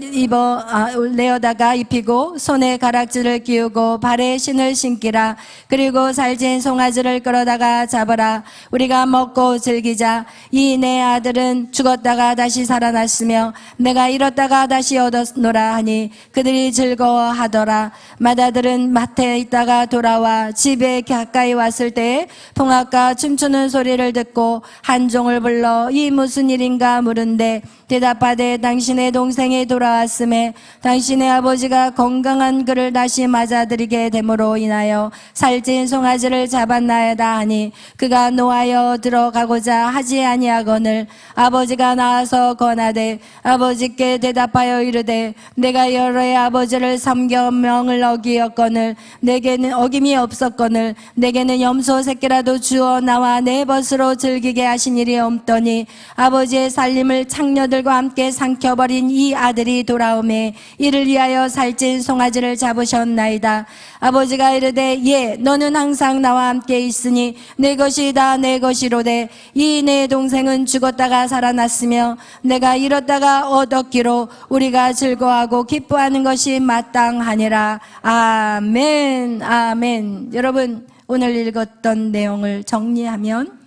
A: 내어다가 입히고 손에 가락지를 끼우고 발에 신을 신기라. 그리고 살찐 송아지를 끌어다가 잡아라. 우리가 먹고 즐기자. 이 내 아들은 죽었다가 다시 살아났으며 내가 잃었다가 다시 얻었노라 하니 그들이 즐거워하더라. 맏아들은 밭에 있다가 돌아와 집에 가까이 왔을 때에 풍악과 춤추는 소리를 듣고 한 종을 불러 이 무슨 일인가 물은데 대답하되 당신의 동생이 돌아왔음에 당신의 아버지가 건강한 그를 다시 맞아들이게 됨으로 인하여 살찐 송아지를 잡았나이다 하니 그가 노하여 들어가고자 하지 아니하거늘 아버지가 나와서 권하되 아버지께 대답하여 이르되 내가 여러의 아버지를 섬겨 명을 어기었거늘 내게는 어김이 없었거늘 내게는 염소 새끼라도 주어 나와 내 벗으로 즐기게 하신 일이 없더니 아버지의 살림을 창녀들과 함께 삼켜버린 이 아들이 돌아오매 이를 위하여 살찐 송아지를 잡으셨나이다. 아버지가 이르되 예 너는 항상 나와 함께 있으니 내 것이 다 내 것이로되 이 내 동생은 죽었다가 살아났으며 내가 잃었다가 얻었기로 우리가 즐거워하고 기뻐하는 것이 마땅하니라. 아멘 아멘. 여러분 오늘 읽었던 내용을 정리하면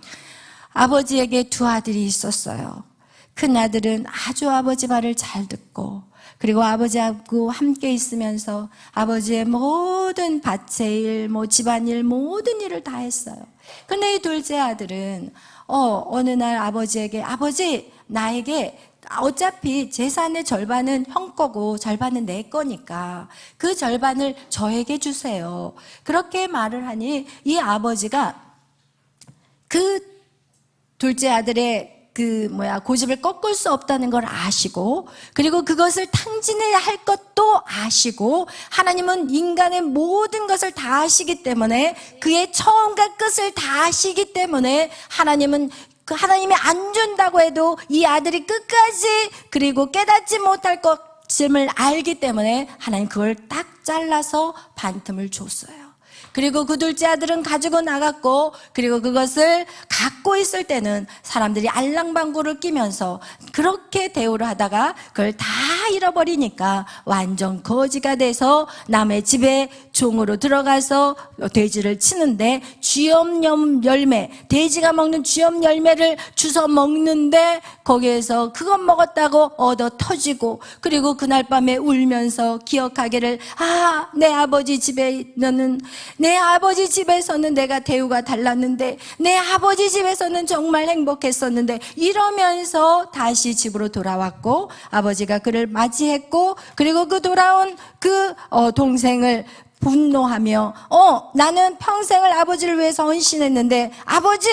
A: 아버지에게 두 아들이 있었어요. 큰 아들은 아주 아버지 말을 잘 듣고 그리고 아버지하고 함께 있으면서 아버지의 모든 밭의 일, 집안일 모든 일을 다 했어요. 근데 이 둘째 아들은 어느 날 아버지에게 아버지 나에게 어차피 재산의 절반은 형 거고 절반은 내 거니까 그 절반을 저에게 주세요. 그렇게 말을 하니 이 아버지가 그 둘째 아들의 고집을 꺾을 수 없다는 걸 아시고 그리고 그것을 탕진해야 할 것도 아시고 하나님은 인간의 모든 것을 다 아시기 때문에 그의 처음과 끝을 다 아시기 때문에 하나님이 안 준다고 해도 이 아들이 끝까지 그리고 깨닫지 못할 것임을 알기 때문에 하나님 그걸 딱 잘라서 반틈을 줬어요. 그리고 그 둘째 아들은 가지고 나갔고 그리고 그것을 갖고 있을 때는 사람들이 알랑방구를 끼면서 그렇게 대우를 하다가 그걸 다 잃어버리니까 완전 거지가 돼서 남의 집에 종으로 들어가서 돼지를 치는데 쥐엄 열매, 돼지가 먹는 쥐엄 열매를 주워 먹는데 거기에서 그것 먹었다고 얻어 터지고 그리고 그날 밤에 울면서 기억하기를 내 아버지 집에는 내 아버지 집에서는 내가 대우가 달랐는데 내 아버지 집에서는 정말 행복했었는데 이러면서 다시 집으로 돌아왔고 아버지가 그를 맞이했고 그리고 그 돌아온 그 동생을 분노하며 나는 평생을 아버지를 위해서 헌신했는데 아버지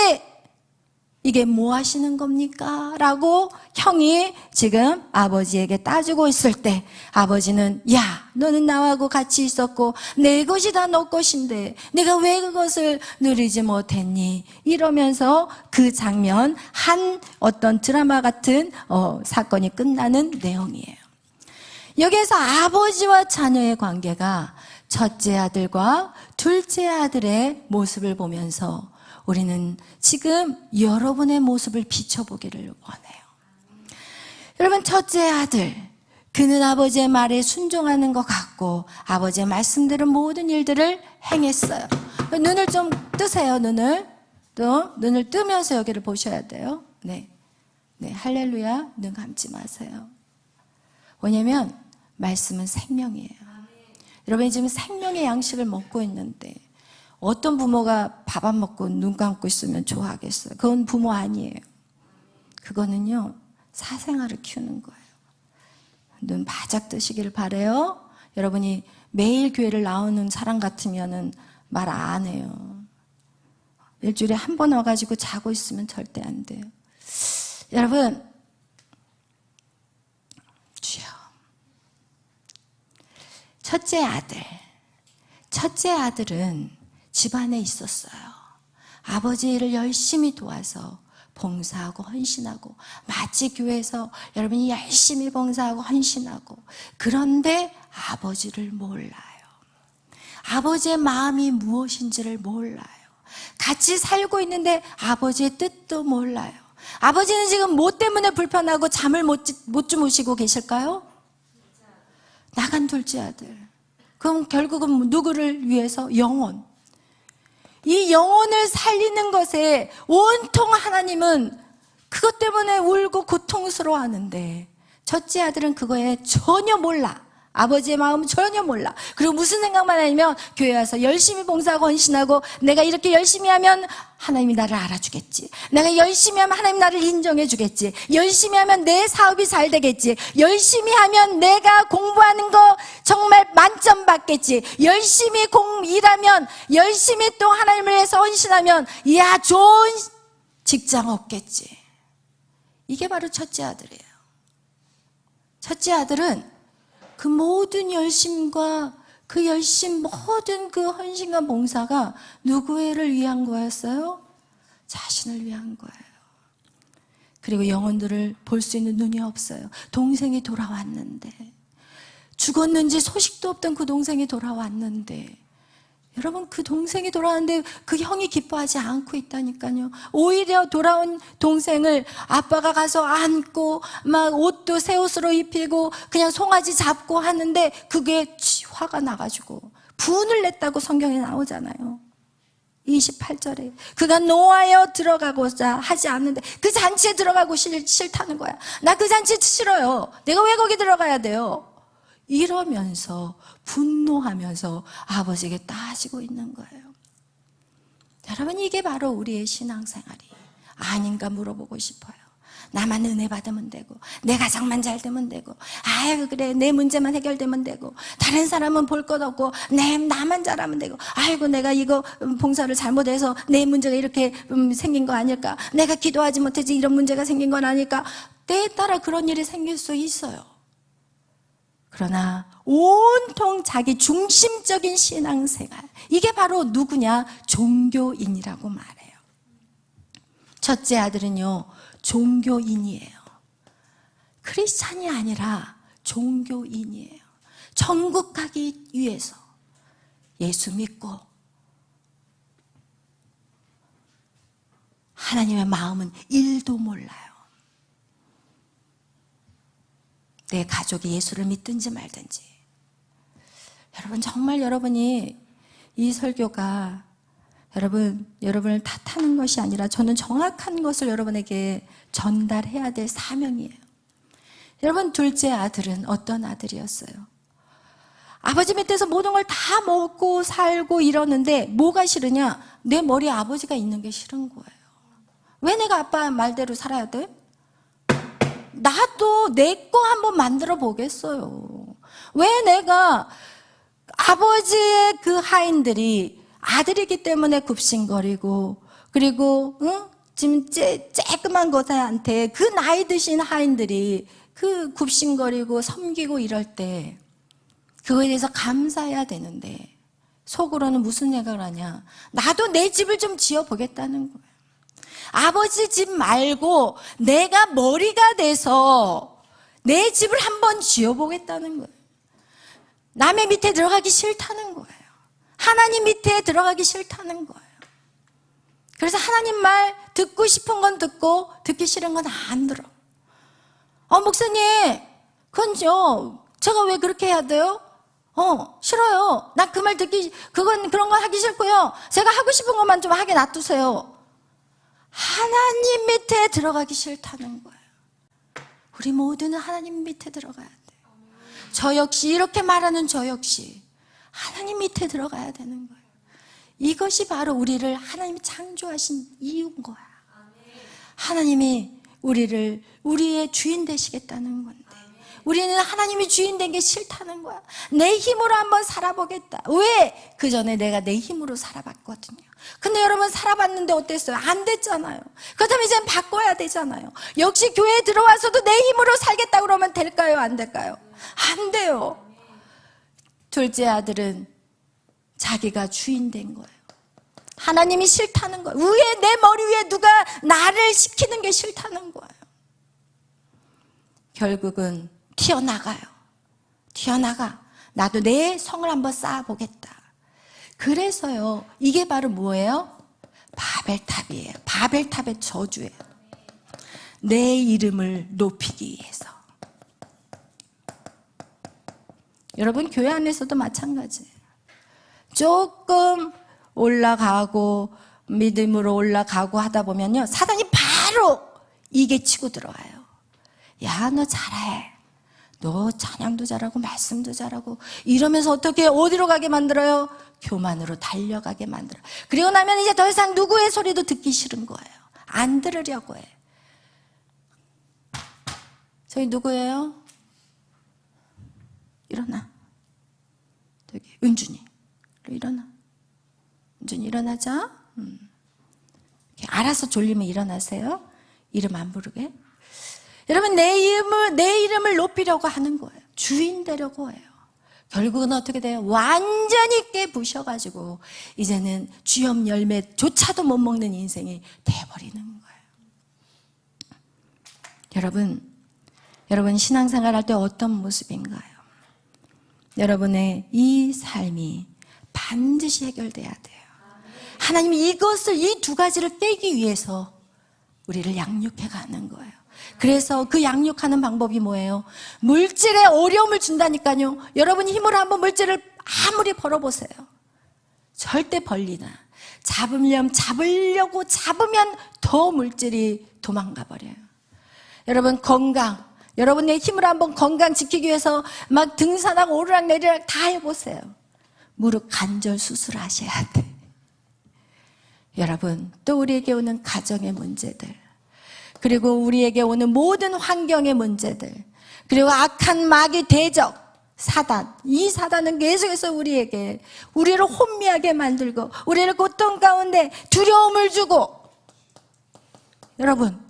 A: 이게 뭐 하시는 겁니까? 라고 형이 지금 아버지에게 따지고 있을 때 아버지는 야, 너는 나하고 같이 있었고 내 것이 다 너 것인데 내가 왜 그것을 누리지 못했니? 이러면서 그 장면, 한 어떤 드라마 같은 사건이 끝나는 내용이에요. 여기에서 아버지와 자녀의 관계가 첫째 아들과 둘째 아들의 모습을 보면서 우리는 지금 여러분의 모습을 비춰보기를 원해요. 여러분, 첫째 아들, 그는 아버지의 말에 순종하는 것 같고 아버지의 말씀대로 모든 일들을 행했어요. 눈을 좀 뜨세요. 눈을 뜨면서 여기를 보셔야 돼요. 네, 할렐루야. 눈 감지 마세요. 왜냐면 말씀은 생명이에요. 여러분이 지금 생명의 양식을 먹고 있는데 어떤 부모가 밥 안 먹고 눈 감고 있으면 좋아하겠어요? 그건 부모 아니에요. 그거는요, 사생아를 키우는 거예요. 눈 바짝 뜨시길 바라요. 여러분이 매일 교회를 나오는 사람 같으면은 말 안 해요. 일주일에 한 번 와가지고 자고 있으면 절대 안 돼요. 여러분, 주여. 첫째 아들은 집안에 있었어요. 아버지를 열심히 도와서 봉사하고 헌신하고, 마치 교회에서 여러분이 열심히 봉사하고 헌신하고, 그런데 아버지를 몰라요. 아버지의 마음이 무엇인지를 몰라요. 같이 살고 있는데 아버지의 뜻도 몰라요. 아버지는 지금 뭐 때문에 불편하고 잠을 못 주무시고 계실까요? 나간 둘째 아들. 그럼 결국은 누구를 위해서? 영혼. 이 영혼을 살리는 것에 온통 하나님은 그것 때문에 울고 고통스러워 하는데, 첫째 아들은 그거에 전혀 몰라. 아버지의 마음은 전혀 몰라. 그리고 무슨 생각만 하냐면, 교회 와서 열심히 봉사하고 헌신하고, 내가 이렇게 열심히 하면 하나님이 나를 알아주겠지. 내가 열심히 하면 하나님 나를 인정해 주겠지. 열심히 하면 내 사업이 잘 되겠지. 열심히 하면 내가 공부하는 거 정말 만점 받겠지. 열심히 일하면, 열심히 또 하나님을 위해서 헌신하면, 이야, 좋은 직장 얻겠지. 이게 바로 첫째 아들이에요. 첫째 아들은 그 모든 열심과 그 모든 그 헌신과 봉사가 누구를 위한 거였어요? 자신을 위한 거예요. 그리고 영혼들을 볼 수 있는 눈이 없어요. 동생이 돌아왔는데, 죽었는지 소식도 없던 그 동생이 돌아왔는데, 여러분, 그 동생이 돌아왔는데 그 형이 기뻐하지 않고 있다니까요. 오히려 돌아온 동생을 아빠가 가서 안고 막 옷도 새 옷으로 입히고 그냥 송아지 잡고 하는데, 그게 화가 나가지고 분을 냈다고 성경에 나오잖아요. 28절에 그가 노하여 들어가고자 하지 않는데 그 잔치에 들어가고 싫다는 거야. 나 그 잔치 싫어요. 내가 왜 거기 들어가야 돼요? 이러면서 분노하면서 아버지에게 따지고 있는 거예요. 여러분, 이게 바로 우리의 신앙생활이 아닌가 물어보고 싶어요. 나만 은혜 받으면 되고, 내 가정만 잘 되면 되고, 아유 그래 내 문제만 해결되면 되고, 다른 사람은 볼 것 없고 나만 잘하면 되고, 아이고 내가 이거 봉사를 잘못해서 내 문제가 이렇게 생긴 거 아닐까, 내가 기도하지 못해서 이런 문제가 생긴 건 아닐까. 때에 따라 그런 일이 생길 수 있어요. 그러나 온통 자기 중심적인 신앙생활, 이게 바로 누구냐? 종교인이라고 말해요. 첫째 아들은요, 종교인이에요. 크리스찬이 아니라 종교인이에요. 천국 가기 위해서 예수 믿고, 하나님의 마음은 1도 몰라요. 내 가족이 예수를 믿든지 말든지. 여러분, 정말 여러분이 이 설교가 여러분을 탓하는 것이 아니라 저는 정확한 것을 여러분에게 전달해야 될 사명이에요. 여러분, 둘째 아들은 어떤 아들이었어요? 아버지 밑에서 모든 걸 다 먹고 살고 이러는데 뭐가 싫으냐? 내 머리에 아버지가 있는 게 싫은 거예요. 왜 내가 아빠 말대로 살아야 돼? 나도 내 거 한번 만들어 보겠어요. 왜 내가 아버지의 그 하인들이 아들이기 때문에 굽신거리고, 그리고 지금 쬐끄만 거사한테 그 나이 드신 하인들이 그 굽신거리고 섬기고 이럴 때 그거에 대해서 감사해야 되는데 속으로는 무슨 생각을 하냐? 나도 내 집을 좀 지어보겠다는 거예요. 아버지 집 말고 내가 머리가 돼서 내 집을 한번 지어보겠다는 거예요. 남의 밑에 들어가기 싫다는 거예요. 하나님 밑에 들어가기 싫다는 거예요. 그래서 하나님 말 듣고 싶은 건 듣고 듣기 싫은 건 안 들어. 목사님, 그건요, 제가 왜 그렇게 해야 돼요? 싫어요. 나 그 말 그런 거 하기 싫고요. 제가 하고 싶은 것만 좀 하게 놔두세요. 하나님 밑에 들어가기 싫다는 거예요. 우리 모두는 하나님 밑에 들어가야 돼요. 저 역시, 이렇게 말하는 저 역시 하나님 밑에 들어가야 되는 거예요. 이것이 바로 우리를 하나님이 창조하신 이유인 거야. 하나님이 우리의 주인 되시겠다는 건데 우리는 하나님이 주인 된 게 싫다는 거야. 내 힘으로 한번 살아보겠다. 왜? 그 전에 내가 내 힘으로 살아봤거든요. 근데 여러분 살아봤는데 어땠어요? 안 됐잖아요. 그렇다면 이제는 바꿔야 되잖아요. 역시 교회에 들어와서도 내 힘으로 살겠다 그러면 될까요? 안 될까요? 안 돼요. 둘째 아들은 자기가 주인 된 거예요. 하나님이 싫다는 거예요. 내 머리 위에 누가 나를 시키는 게 싫다는 거예요. 결국은 튀어나가요. 나도 내 성을 한번 쌓아보겠다. 그래서요, 이게 바로 뭐예요? 바벨탑이에요. 바벨탑의 저주예요. 내 이름을 높이기 위해서. 여러분, 교회 안에서도 마찬가지예요. 조금 올라가고 믿음으로 올라가고 하다 보면요, 사단이 바로 이게 치고 들어와요. 야, 너 잘해. 너 찬양도 잘하고 말씀도 잘하고 이러면서 어떻게 어디로 가게 만들어요? 교만으로 달려가게 만들어요. 그리고 나면 이제 더 이상 누구의 소리도 듣기 싫은 거예요. 안 들으려고 해. 저희 누구예요? 일어나. 저기 은준이. 일어나. 은준이 일어나자. 알아서 졸리면 일어나세요. 이름 안 부르게. 여러분, 내 이름을 높이려고 하는 거예요. 주인 되려고 해요. 결국은 어떻게 돼요? 완전히 깨부셔가지고 이제는 쥐염 열매조차도 못 먹는 인생이 돼버리는 거예요. 여러분 신앙생활 할 때 어떤 모습인가요? 여러분의 이 삶이 반드시 해결돼야 돼요. 하나님이 이 두 가지를 깨기 위해서 우리를 양육해 가는 거예요. 그래서 그 양육하는 방법이 뭐예요? 물질에 어려움을 준다니까요. 여러분이 힘으로 한번 물질을 아무리 벌어보세요. 절대 벌리나 잡으려고 잡으면 더 물질이 도망가 버려요. 여러분, 건강, 여러분의 힘으로 한번 건강 지키기 위해서 막 등산하고 오르락내리락 다 해보세요. 무릎 관절 수술하셔야 돼. 여러분, 또 우리에게 오는 가정의 문제들, 그리고 우리에게 오는 모든 환경의 문제들, 그리고 악한 마귀 대적 사단, 이 사단은 계속해서 우리를 혼미하게 만들고 우리를 고통 가운데 두려움을 주고, 여러분,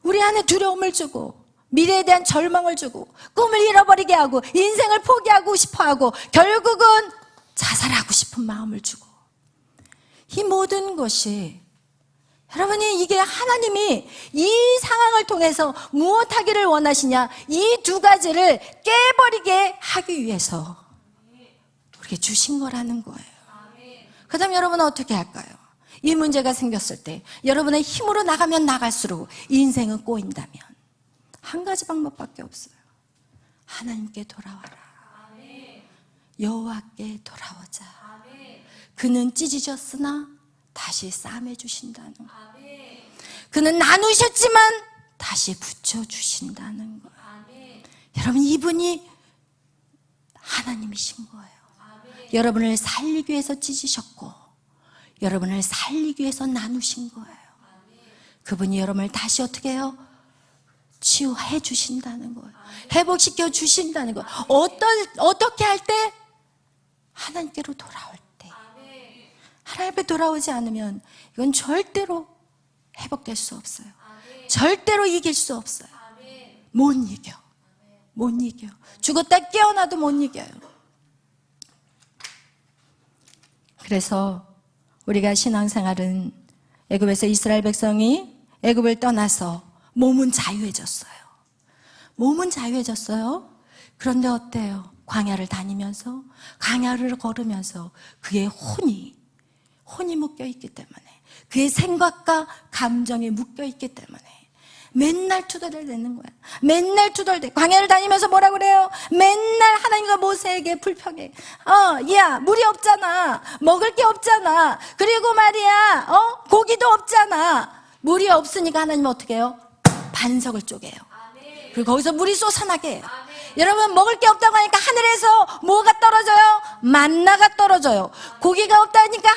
A: 우리 안에 두려움을 주고 미래에 대한 절망을 주고 꿈을 잃어버리게 하고 인생을 포기하고 싶어하고 결국은 자살하고 싶은 마음을 주고, 이 모든 것이, 여러분이 이게 하나님이 이 상황을 통해서 무엇하기를 원하시냐, 이 두 가지를 깨버리게 하기 위해서 우리에게 주신 거라는 거예요. 그 다음 여러분은 어떻게 할까요? 이 문제가 생겼을 때 여러분의 힘으로 나가면 나갈수록 인생은 꼬인다면 한 가지 방법밖에 없어요. 하나님께 돌아와라. 여호와께 돌아오자. 그는 찢으셨으나 다시 싸매 주신다는 거. 그는 나누셨지만 다시 붙여 주신다는 거. 여러분, 이분이 하나님이신 거예요. 여러분을 살리기 위해서 찢으셨고 여러분을 살리기 위해서 나누신 거예요. 그분이 여러분을 다시 어떻게 해요? 치유해 주신다는 거예요. 회복시켜 주신다는 거예요. 어떻게 할 때? 하나님께로 돌아올 때. 하나님 앞에 돌아오지 않으면 이건 절대로 회복될 수 없어요. 절대로 이길 수 없어요. 못 이겨. 못 이겨. 죽었다 깨어나도 못 이겨요. 그래서 우리가 신앙생활은 애굽에서 이스라엘 백성이 애굽을 떠나서 몸은 자유해졌어요. 몸은 자유해졌어요. 그런데 어때요? 광야를 다니면서, 광야를 걸으면서 그의 혼이 묶여있기 때문에, 그의 생각과 감정이 묶여있기 때문에 맨날 투덜대는 거야. 맨날 투덜대. 광야를 다니면서 뭐라 그래요? 맨날 하나님과 모세에게 불평해. 야, 물이 없잖아. 먹을 게 없잖아. 그리고 말이야, 고기도 없잖아. 물이 없으니까 하나님은 어떻게 해요? 반석을 쪼개요. 그리고 거기서 물이 쏟아나게 해요. 여러분, 먹을 게 없다고 하니까 하늘에서 뭐가 떨어져요? 만나가 떨어져요. 고기가 없다니까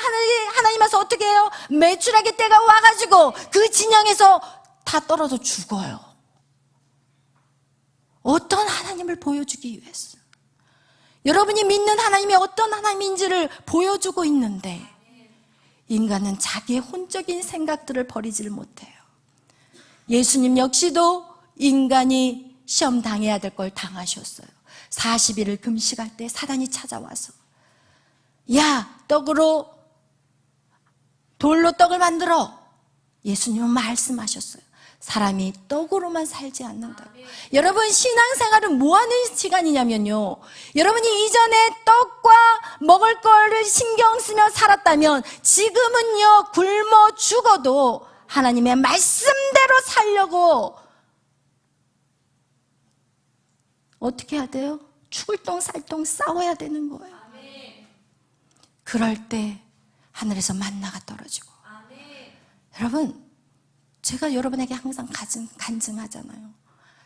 A: 하나님께서 어떻게 해요? 메추라기 때가 와가지고 그 진영에서 다 떨어져 죽어요. 어떤 하나님을 보여주기 위해서. 여러분이 믿는 하나님이 어떤 하나님인지를 보여주고 있는데 인간은 자기의 혼적인 생각들을 버리지를 못해요. 예수님 역시도 인간이 시험 당해야 될 걸 당하셨어요. 40일을 금식할 때 사단이 찾아와서, 야, 돌로 떡을 만들어. 예수님은 말씀하셨어요. 사람이 떡으로만 살지 않는다고. 여러분, 신앙생활은 뭐 하는 시간이냐면요, 여러분이 이전에 떡과 먹을 거를 신경 쓰며 살았다면 지금은요, 굶어 죽어도 하나님의 말씀대로 살려고 어떻게 해야 돼요? 죽을 똥 살 똥 싸워야 되는 거예요. 그럴 때 하늘에서 만나가 떨어지고. 여러분, 제가 여러분에게 항상 간증하잖아요.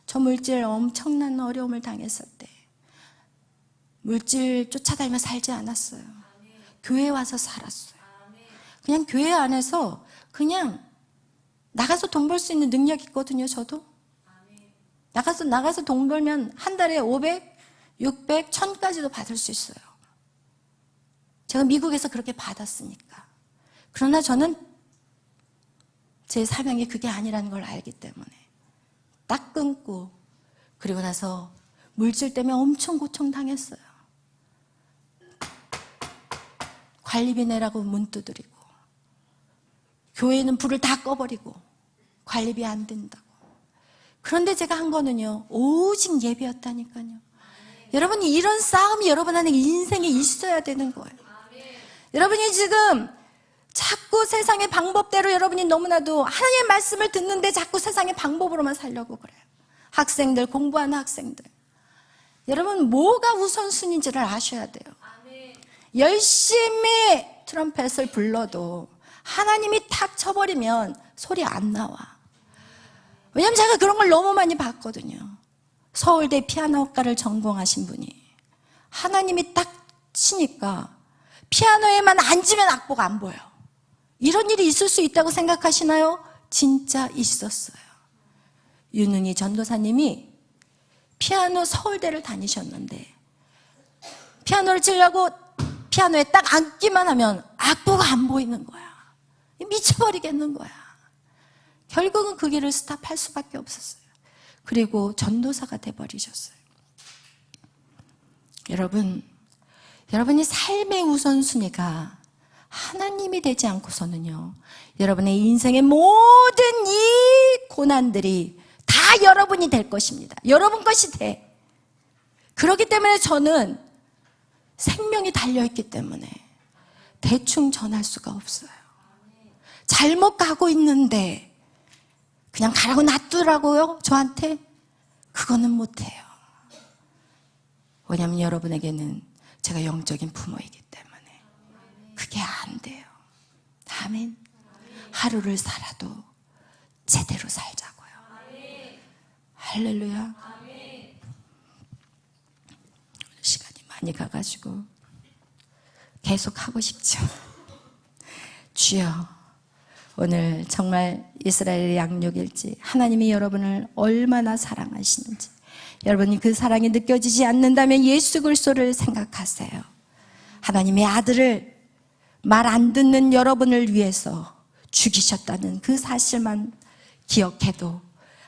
A: 저 물질 엄청난 어려움을 당했을 때 물질 쫓아다니며 살지 않았어요. 교회에 와서 살았어요. 그냥 교회 안에서 그냥 나가서 돈 벌 수 있는 능력이 있거든요. 저도 나가서 돈 벌면 한 달에 500, 600, 1000까지도 받을 수 있어요. 제가 미국에서 그렇게 받았으니까. 그러나 저는 제 사명이 그게 아니라는 걸 알기 때문에 딱 끊고, 그리고 나서 물질 때문에 엄청 고통당했어요. 관리비 내라고 문 두드리고, 교회는 불을 다 꺼버리고 관리비 안 된다고. 그런데 제가 한 거는요, 오직 예배였다니까요. 여러분이 이런 싸움이 여러분 안에 인생에 있어야 되는 거예요. 여러분이 지금 자꾸 세상의 방법대로, 여러분이 너무나도 하나님의 말씀을 듣는데 자꾸 세상의 방법으로만 살려고 그래요. 학생들, 공부하는 학생들, 여러분 뭐가 우선순위인지를 아셔야 돼요. 열심히 트럼펫을 불러도 하나님이 탁 쳐버리면 소리 안 나와. 왜냐면 제가 그런 걸 너무 많이 봤거든요. 서울대 피아노학과를 전공하신 분이 하나님이 딱 치니까 피아노에만 앉으면 악보가 안 보여. 이런 일이 있을 수 있다고 생각하시나요? 진짜 있었어요. 윤은희 전도사님이 피아노 서울대를 다니셨는데 피아노를 치려고 피아노에 딱 앉기만 하면 악보가 안 보이는 거야. 미쳐버리겠는 거야. 결국은 그 길을 스탑할 수밖에 없었어요. 그리고 전도사가 돼버리셨어요. 여러분이 삶의 우선순위가 하나님이 되지 않고서는요, 여러분의 인생의 모든 이 고난들이 다 여러분이 될 것입니다. 여러분 것이 돼. 그렇기 때문에 저는 생명이 달려있기 때문에 대충 전할 수가 없어요. 잘못 가고 있는데 그냥 가라고 놔두라고요? 저한테? 그거는 못해요. 왜냐하면 여러분에게는 제가 영적인 부모이기 때문에 그게 안 돼요. 아멘. 하루를 살아도 제대로 살자고요. 할렐루야. 시간이 많이 가가지고 계속 하고 싶죠. 주여, 오늘 정말 이스라엘의 양육일지 하나님이 여러분을 얼마나 사랑하시는지, 여러분이 그 사랑이 느껴지지 않는다면 예수 그리스도를 생각하세요. 하나님의 아들을 말 안 듣는 여러분을 위해서 죽이셨다는 그 사실만 기억해도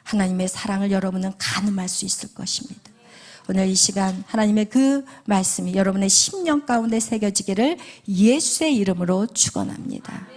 A: 하나님의 사랑을 여러분은 가늠할 수 있을 것입니다. 오늘 이 시간 하나님의 그 말씀이 여러분의 심령 가운데 새겨지기를 예수의 이름으로 축원합니다.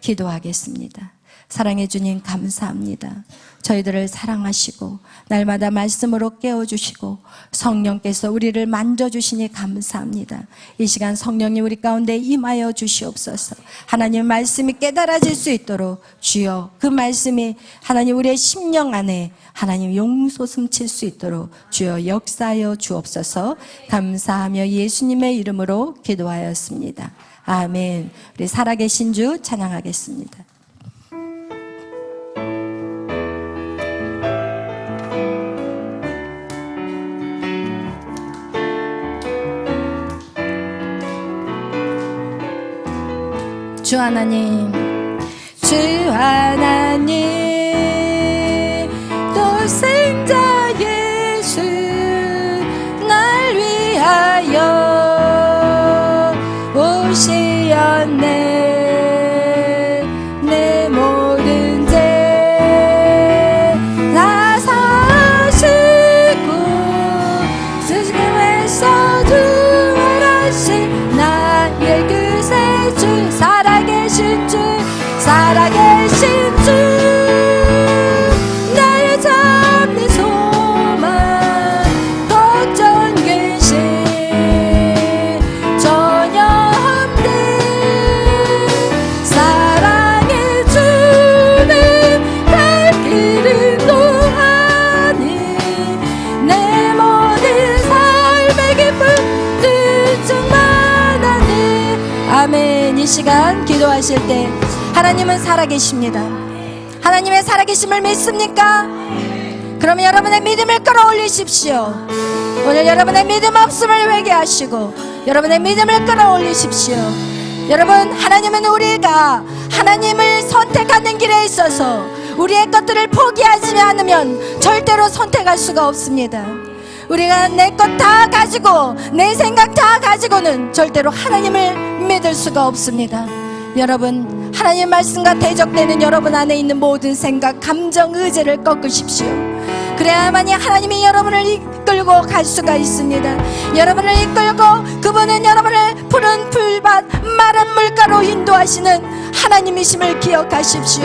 A: 기도하겠습니다. 사랑해 주님 감사합니다. 저희들을 사랑하시고 날마다 말씀으로 깨워주시고 성령께서 우리를 만져주시니 감사합니다. 이 시간 성령님 우리 가운데 임하여 주시옵소서. 하나님 말씀이 깨달아질 수 있도록 주여 그 말씀이 하나님 우리의 심령 안에 하나님 용솟 숨칠 수 있도록 주여 역사하여 주옵소서. 감사하며 예수님의 이름으로 기도하였습니다. 아멘. 우리 살아계신 주 찬양하겠습니다. 주 하나님, 주 하나님, 독생자 예수 날 위하여 오시었네. 내 모든 죄 다 사시고 스승에서 두어라신 나의 그새 주 살아계신 주 살아계신 주 나를 잡는 소망 걱정 근심 전혀 없네. 사랑해 주는 갈 길을 노하니 내 모든 삶의 기쁨 뜻중만하니. 아멘. 이 시간 기도하실 때 하나님은 살아계십니다. 하나님의 살아계심을 믿습니까? 그러면 여러분의 믿음을 끌어올리십시오. 오늘 여러분의 믿음 없음을 회개하시고 여러분의 믿음을 끌어올리십시오. 여러분, 하나님은 우리가 하나님을 선택하는 길에 있어서 우리의 것들을 포기하지 않으면 절대로 선택할 수가 없습니다. 우리가 내 것 다 가지고 내 생각 다 가지고는 절대로 하나님을 믿을 수가 없습니다. 여러분, 하나님의 말씀과 대적되는 여러분 안에 있는 모든 생각, 감정, 의지를 꺾으십시오. 그래야만이 하나님이 여러분을 이끌고 갈 수가 있습니다. 여러분을 이끌고 그분은 여러분을 푸른 풀밭 마른 물가로 인도하시는 하나님이심을 기억하십시오.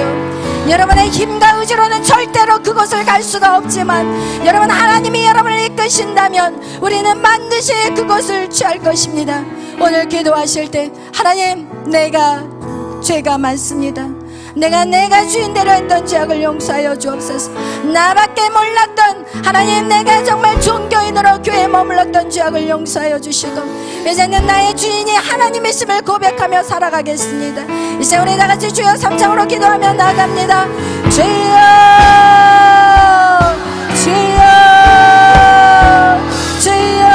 A: 여러분의 힘과 의지로는 절대로 그곳을 갈 수가 없지만 여러분, 하나님이 여러분을 이끄신다면 우리는 반드시 그곳을 취할 것입니다. 오늘 기도하실 때 하나님, 내가 죄가 많습니다. 내가 주인대로 했던 죄악을 용서하여 주옵소서. 나밖에 몰랐던 하나님, 내가 정말 종교인으로 교회에 머물렀던 죄악을 용서하여 주시고 이제는 나의 주인이 하나님이심을 고백하며 살아가겠습니다. 이제 우리 다같이 주여 삼창으로 기도하며 나아갑니다. 주여 주여 주여.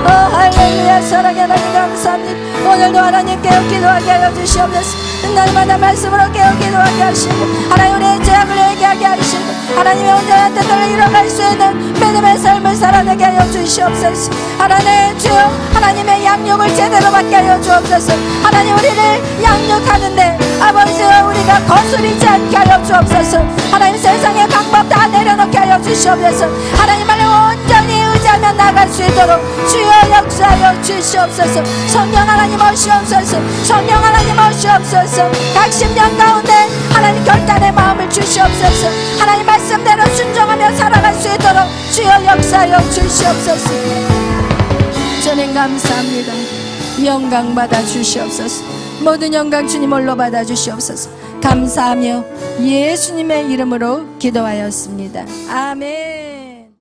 A: 오 할렐루야. 사랑의 하나님 감사합니다. 오늘도 하나님 깨어 기도하게 하여 주시옵소서. 날마다 말씀으로 깨어 기도하게 하시고 하나님 우리의 죄악을 회개하게 하시고 하나님의 온전한 뜻을 이뤄갈 수 있는 믿음의 삶을 살아내게 하여 주시옵소서. 하나님 주여, 하나님의 양육을 제대로 받게 하여 주옵소서. 하나님, 우리를 양육하는데 아버지여 우리가 거스리지 않게 하여 주옵소서. 하나님, 세상의 방법 다 내려놓게 하여 주시옵소서. 하나님을 온전히 의지하며 나갈 수 있도록 주여 역사하여 주시옵소서. 성령 하나님 오시옵소서. 성령 하나님 오시옵소서. 각 심령 가운데 하나님 결단의 마음을 주시옵소서. 하나님 말씀대로 순종하며 살아갈 수 있도록 주여 역사하여 주시옵소서. 주님 감사합니다. 영광 받아 주시옵소서. 모든 영광 주님 홀로 받아 주시옵소서. 감사하며 예수님의 이름으로 기도하였습니다. 아멘.